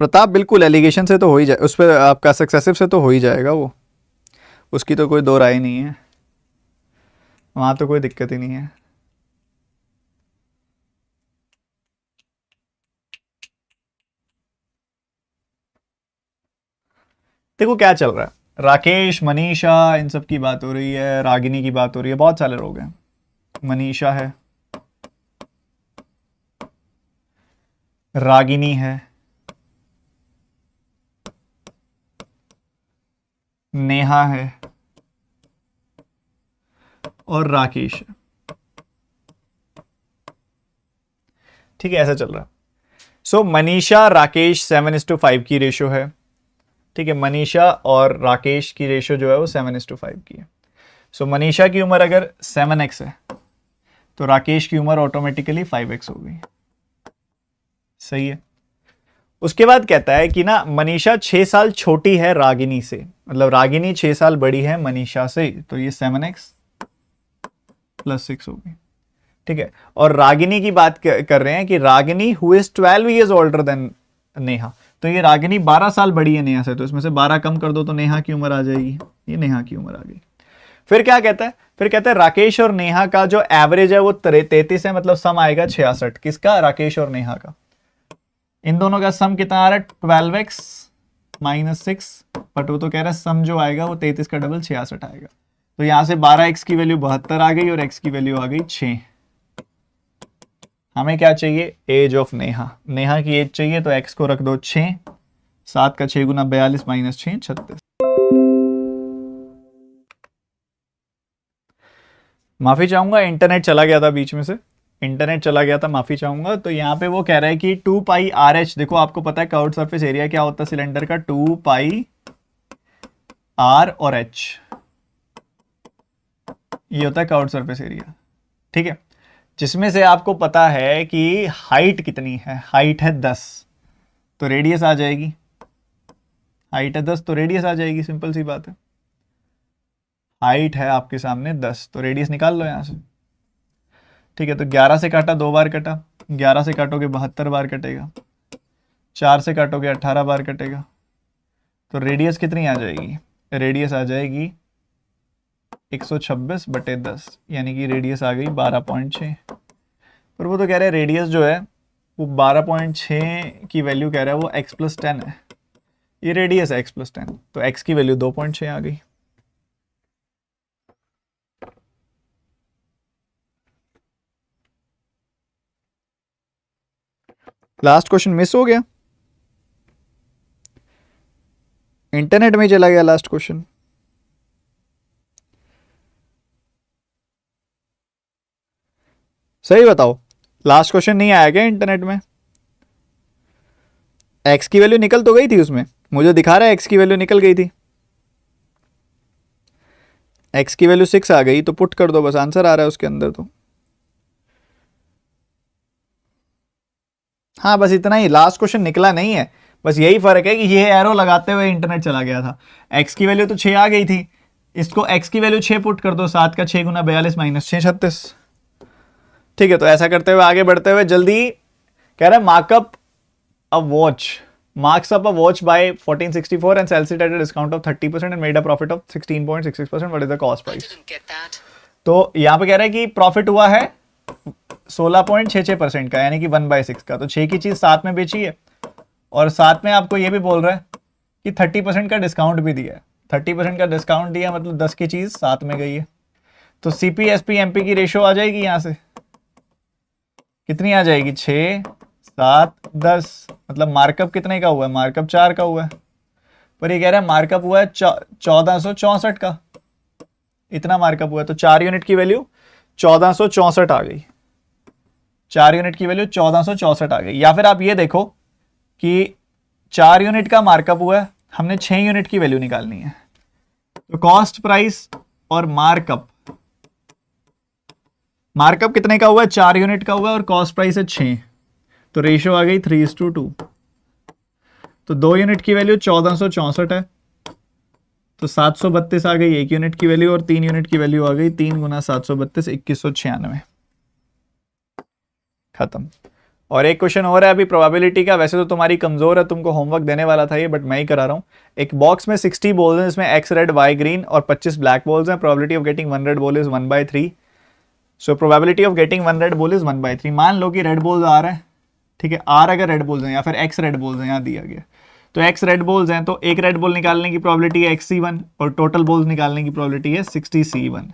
प्रताप बिल्कुल एलिगेशन से तो हो ही जाए, उस पर आपका सक्सेसिव से तो हो ही जाएगा वो, उसकी तो कोई दो राय नहीं है, वहां तो कोई दिक्कत ही नहीं है। देखो क्या चल रहा है, राकेश मनीषा इन सब की बात हो रही है, रागिनी की बात हो रही है, बहुत सारे लोग हैं। मनीषा है, रागिनी है, नेहा है और राकेश है। ठीक है, ऐसा चल रहा है। सो मनीषा राकेश 7:5 की रेशो है। ठीक है, मनीषा और राकेश की रेशो जो है वो 7:5 की है। सो मनीषा की उम्र अगर 7x है तो राकेश की उम्र ऑटोमेटिकली 5x हो गई। सही है। उसके बाद कहता है कि ना मनीषा 6 साल छोटी है रागिनी से, मतलब रागिनी 6 साल बड़ी है मनीषा से, तो ये 7x + 6 होगी। ठीक है, और रागिनी की बात कर रहे हैं कि Ragini who is 12 years older than Neha, तो ये रागिनी 12 साल बड़ी है नेहा से, तो इसमें से 12 कम कर दो तो नेहा की उम्र आ जाएगी। ये नेहा की उम्र आ गई। फिर क्या कहता है, फिर कहता है राकेश और नेहा का जो एवरेज है वो 33 है, मतलब सम आएगा 66। किसका? राकेश और नेहा का। इन दोनों का सम कितना आ रहा है? 12x - 6, बट वो तो कह रहा है सम जो आएगा वो 33 का डबल 66 आएगा। तो यहां से 12x की वैल्यू 72 आ गई और x की वैल्यू आ गई 6। हमें क्या चाहिए? As of Neha. नेहा की एज चाहिए, तो x को रख दो 6, 7 का 6 गुना 42 - 6 36। माफी चाहूंगा, इंटरनेट चला गया था बीच में से, इंटरनेट चला गया था, माफी चाहूंगा। तो यहाँ पे वो कह रहा है कि 2πRh, देखो आपको पता है कर्व्ड सरफेस एरिया क्या होता है सिलेंडर का? 2πr और h, ये होता है कर्व्ड सरफेस एरिया। ठीक है, जिसमें से आपको पता है कि हाइट कितनी है? हाइट है 10, तो रेडियस आ जाएगी। हाइट है 10 तो रेडियस आ जाएगी, सिंपल सी बात है। हाइट है आपके सामने 10, तो रेडियस निकाल लो यहां से। ठीक है, तो 11 से काटा 2 बार कटा, 11 से काटोगे 72 बार कटेगा, 4 से काटोगे 18 बार कटेगा, तो रेडियस कितनी आ जाएगी? रेडियस आ जाएगी 126/10, यानी कि रेडियस आ गई 12.6। पर वो तो कह रहे हैं रेडियस जो है वो 12.6 की वैल्यू कह रहा है वो x + 10 है। ये रेडियस है x + 10, तो x की वैल्यू 2.6 आ गई। लास्ट क्वेश्चन मिस हो गया, इंटरनेट में चला गया लास्ट क्वेश्चन। सही बताओ, लास्ट क्वेश्चन नहीं आया क्या इंटरनेट में? x की वैल्यू निकल तो गई थी उसमें, मुझे दिखा रहा है x की वैल्यू निकल गई थी। x की वैल्यू 6 आ गई, तो पुट कर दो बस, आंसर आ रहा है उसके अंदर। तो हाँ, बस इतना ही, लास्ट क्वेश्चन निकला नहीं है, बस यही फर्क है कि ये एरो लगाते हुए इंटरनेट चला गया था। x की वैल्यू तो 6 आ गई थी, इसको x की वैल्यू 6 पुट कर दो, 7 का 6 गुना 42 - 6 36। ठीक है, तो ऐसा करते हुए आगे बढ़ते हुए जल्दी कह रहा है markup a watch, marks up a watch by 1464 and sells it at a discount of 30% and made a profit of 16.66%. What is the cost price? I didn't get that. तो यहाँ पे कह रहा है कि प्रॉफिट हुआ है 16.66% का, यानी कि 1/6 का। तो 6 की चीज 7 में बेची है, और साथ में आपको ये भी बोल रहा है कि 30% का डिस्काउंट भी दिया है। 30% का डिस्काउंट दिया मतलब 10 की चीज 7 में गई है। तो सीपीएसपी एमपी की रेशो आ जाएगी यहां से, कितनी आ जाएगी? 6 7 10, मतलब मार्कअप कितने का हुआ है? मार्कअप 4 का हुआ है, पर ये कह रहा है मार्कअप हुआ है 1464 का, इतना मार्कअप हुआ है। तो 4 यूनिट की वैल्यू 1464 आ गई, 4 यूनिट की वैल्यू 1464 आ गई। या फिर आप ये देखो कि 4 यूनिट का मार्कअप हुआ है, हमने 6 यूनिट की वैल्यू निकालनी है। तो कॉस्ट प्राइस और मार्कअप, मार्कअप कितने का हुआ है? 4 यूनिट का हुआ है, और कॉस्ट प्राइस है 6, तो रेशियो आ गई 3:2। तो 2 यूनिट की वैल्यू 1464 है, तो 732 आ गई 1 यूनिट की वैल्यू, और 3 यूनिट की वैल्यू आ गई 3 गुना 732 2196। खत्म। और एक क्वेश्चन हो रहा है अभी प्रोबेबिलिटी का, वैसे तो तुम्हारी कमजोर है, तुमको होमवर्क देने वाला था ये, बट मैं ही करा रहा हूँ। एक बॉक्स में 60 बॉल्स हैं, इसमें x रेड y ग्रीन और 25 ब्लैक बॉल्स हैं। Probability of getting 1 red ball is 1/3। So probability of getting 1 red ball is 1/3। मान लो कि रेड बॉल्स आ रहे हैं, ठीक है, आर अगर रेड बॉल्स हैं या फिर x रेड बॉल्स हैं, यहाँ दिया गया। तो x रेड बॉल्स हैं, तो एक रेड बॉल निकालने की प्रोबेबिलिटी है xc1, और टोटल बॉल्स निकालने की प्रोबेबिलिटी है 60c1।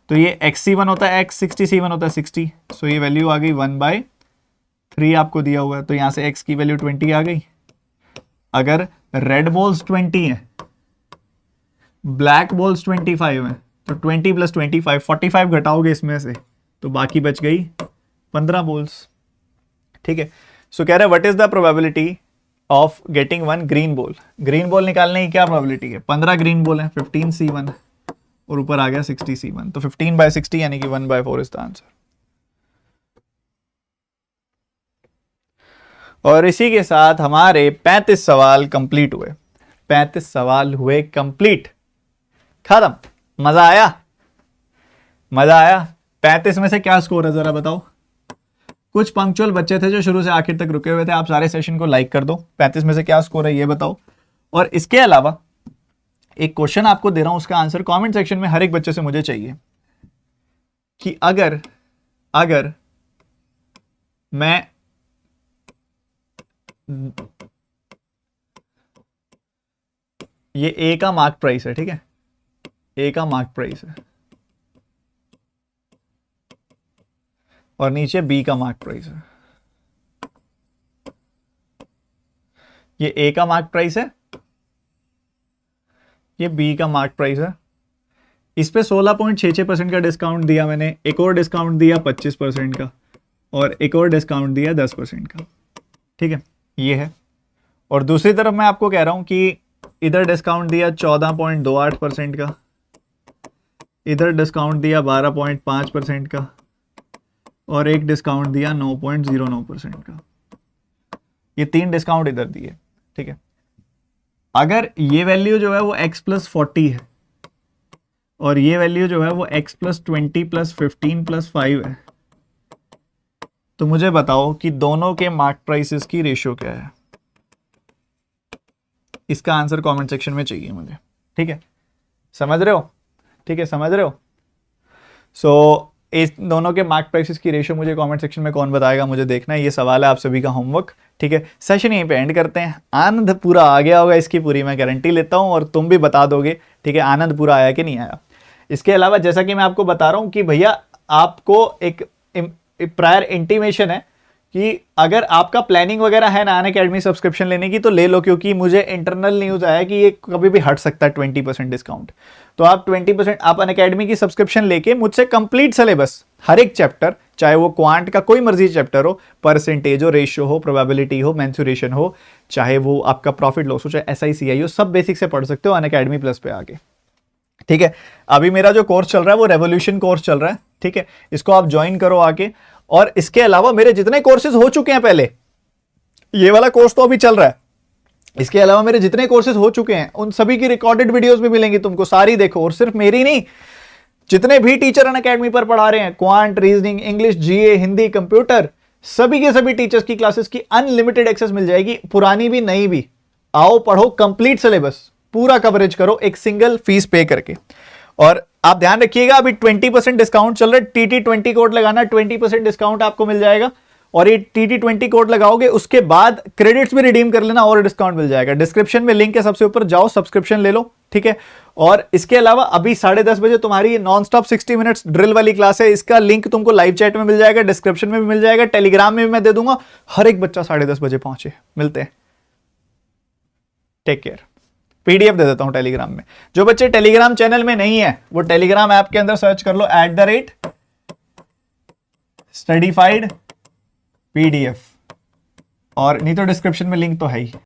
तो ये xc1 होता है x, 60c1 होता है 60। सो ये वैल्यू आ गई 1/3 आपको दिया हुआ है। तो यहाँ से x की वैल्यू 20 आ गई। अगर रेड बॉल्स 20 हैं, ब्लैक बॉल्स 25 हैं, तो 20 + 25 45 घटाओगे इसमें से, तो बाकी बच गई 15 बॉल्स। ठीक है, सो कह रहे हैं what is the probability of getting 1 green ball. Green ball निकालने की क्या प्रोबेबिलिटी है? 15 ग्रीन बॉल है, 15c1, और ऊपर आ गया 60c1, तो 15/60 यानी कि 1/4 इज द आंसर। और इसी के साथ हमारे 35 सवाल कंप्लीट हुए। 35 सवाल हुए कंप्लीट, खत्म। मजा आया? मजा आया? 35 में से क्या स्कोर है जरा बताओ। कुछ पंक्चुअल बच्चे थे जो शुरू से आखिर तक रुके हुए थे, आप सारे सेशन को लाइक कर दो। 35 में से क्या स्कोर है ये बताओ। और इसके अलावा एक क्वेश्चन आपको दे रहा हूं, उसका आंसर कमेंट सेक्शन में हर एक बच्चे से मुझे चाहिए कि अगर मैं ये ए का मार्क प्राइस है, ठीक है, ए का मार्क प्राइस है, और नीचे बी का मार्क प्राइस है। ये ए का मार्क प्राइस है, ये बी का मार्क प्राइस है। इस पे 16.66% का डिस्काउंट दिया मैंने, एक और डिस्काउंट दिया 25% का, और एक और डिस्काउंट दिया 10% का। ठीक है, ये है। और दूसरी तरफ मैं आपको कह रहा हूं कि इधर डिस्काउंट दिया 14.28% का, इधर डिस्काउंट दिया 12.5% का, और एक डिस्काउंट दिया 9.09% का। ये 3 डिस्काउंट इधर दिए। ठीक है, अगर ये वैल्यू जो है वो x + 40 है, और ये वैल्यू जो है वो x + 20 + 15 + 5 है, तो मुझे बताओ कि दोनों के मार्क प्राइसेस की रेशियो क्या है। इसका आंसर कमेंट सेक्शन में चाहिए मुझे। ठीक है, समझ रहे हो? ठीक है, समझ रहे हो? सो इस दोनों के मार्क प्राइसेस की रेशियो मुझे कमेंट सेक्शन में कौन बताएगा, मुझे देखना है। ये सवाल है आप सभी का होमवर्क। ठीक है, सेशन यहीं पे एंड करते हैं। आनंद पूरा आ गया होगा, इसकी पूरी मैं गारंटी लेता हूं, और तुम भी बता दोगे। ठीक है, आनंद पूरा आया कि नहीं आया। इसके अलावा जैसा कि मैं आपको बता रहा हूं कि भैया आपको एक प्रायर इंटीमेशन है कि अगर आपका प्लानिंग वगैरह है ना अनअकैडमी सब्सक्रिप्शन लेने की, तो ले लो, क्योंकि मुझे इंटरनल न्यूज आया कि ये कभी भी हट सकता है 20% डिस्काउंट। तो आप 20% आप अनअकैडमी की सब्सक्रिप्शन लेके मुझसे कंप्लीट सिलेबस, हर एक चैप्टर, चाहे वो क्वांट का कोई मर्जी चैप्टर हो, परसेंटेज हो, रेशियो हो, प्रोबेबिलिटी हो, मेंसुरेशन हो, चाहे वो आपका प्रॉफिट लॉस हो, चाहे SICI हो, सब बेसिक से पढ़ सकते हो अनअकैडमी प्लस पे आके। ठीक है, अभी मेरा जो कोर्स चल रहा है वो रेवोल्यूशन कोर्स चल रहा है। ठीक है, इसको आप ज्वाइन करो आके। और इसके अलावा मेरे जितने कोर्सेज हो चुके हैं पहले, ये वाला कोर्स तो अभी चल रहा है, इसके अलावा मेरे जितने कोर्सेज हो चुके हैं उन सभी की रिकॉर्डेड वीडियोस भी मिलेंगी तुमको, सारी देखो। और सिर्फ मेरी नहीं, जितने भी टीचर अनअकैडमी पर पढ़ा रहे हैं, quant, reasoning, English, GA, Hindi, computer, सभी के सभी टीचर्स की क्लासेस की अनलिमिटेड एक्सेस मिल जाएगी, पुरानी भी नई भी। आओ पढ़ो, कंप्लीट सिलेबस पूरा कवरेज करो एक सिंगल फीस पे करके। और आप ध्यान रखिएगा, अभी 20% डिस्काउंट चल रहा है। TT20 कोड लगाना, 20% डिस्काउंट आपको मिल जाएगा। और ये TT20 कोड लगाओगे उसके बाद क्रेडिट्स भी रिडीम कर लेना और डिस्काउंट मिल जाएगा। डिस्क्रिप्शन में लिंक है, सबसे ऊपर जाओ, सब्सक्रिप्शन ले लो, ठीक है। और इसके अलावा अभी 10:30 बजे तुम्हारी नॉन स्टॉप 60 मिनट्स ड्रिल वाली क्लास है, इसका लिंक तुमको लाइव चैट में मिल जाएगा, डिस्क्रिप्शन में भी मिल जाएगा, टेलीग्राम में भी मैं दे दूंगा। हर एक बच्चा 10:30 बजे पहुंचे। मिलते हैं, टेक केयर। PDF दे देता हूं टेलीग्राम में। जो बच्चे टेलीग्राम चैनल में नहीं है वो टेलीग्राम ऐप के अंदर सर्च कर लो @studyfied PDF, और नहीं तो डिस्क्रिप्शन में लिंक तो है ही।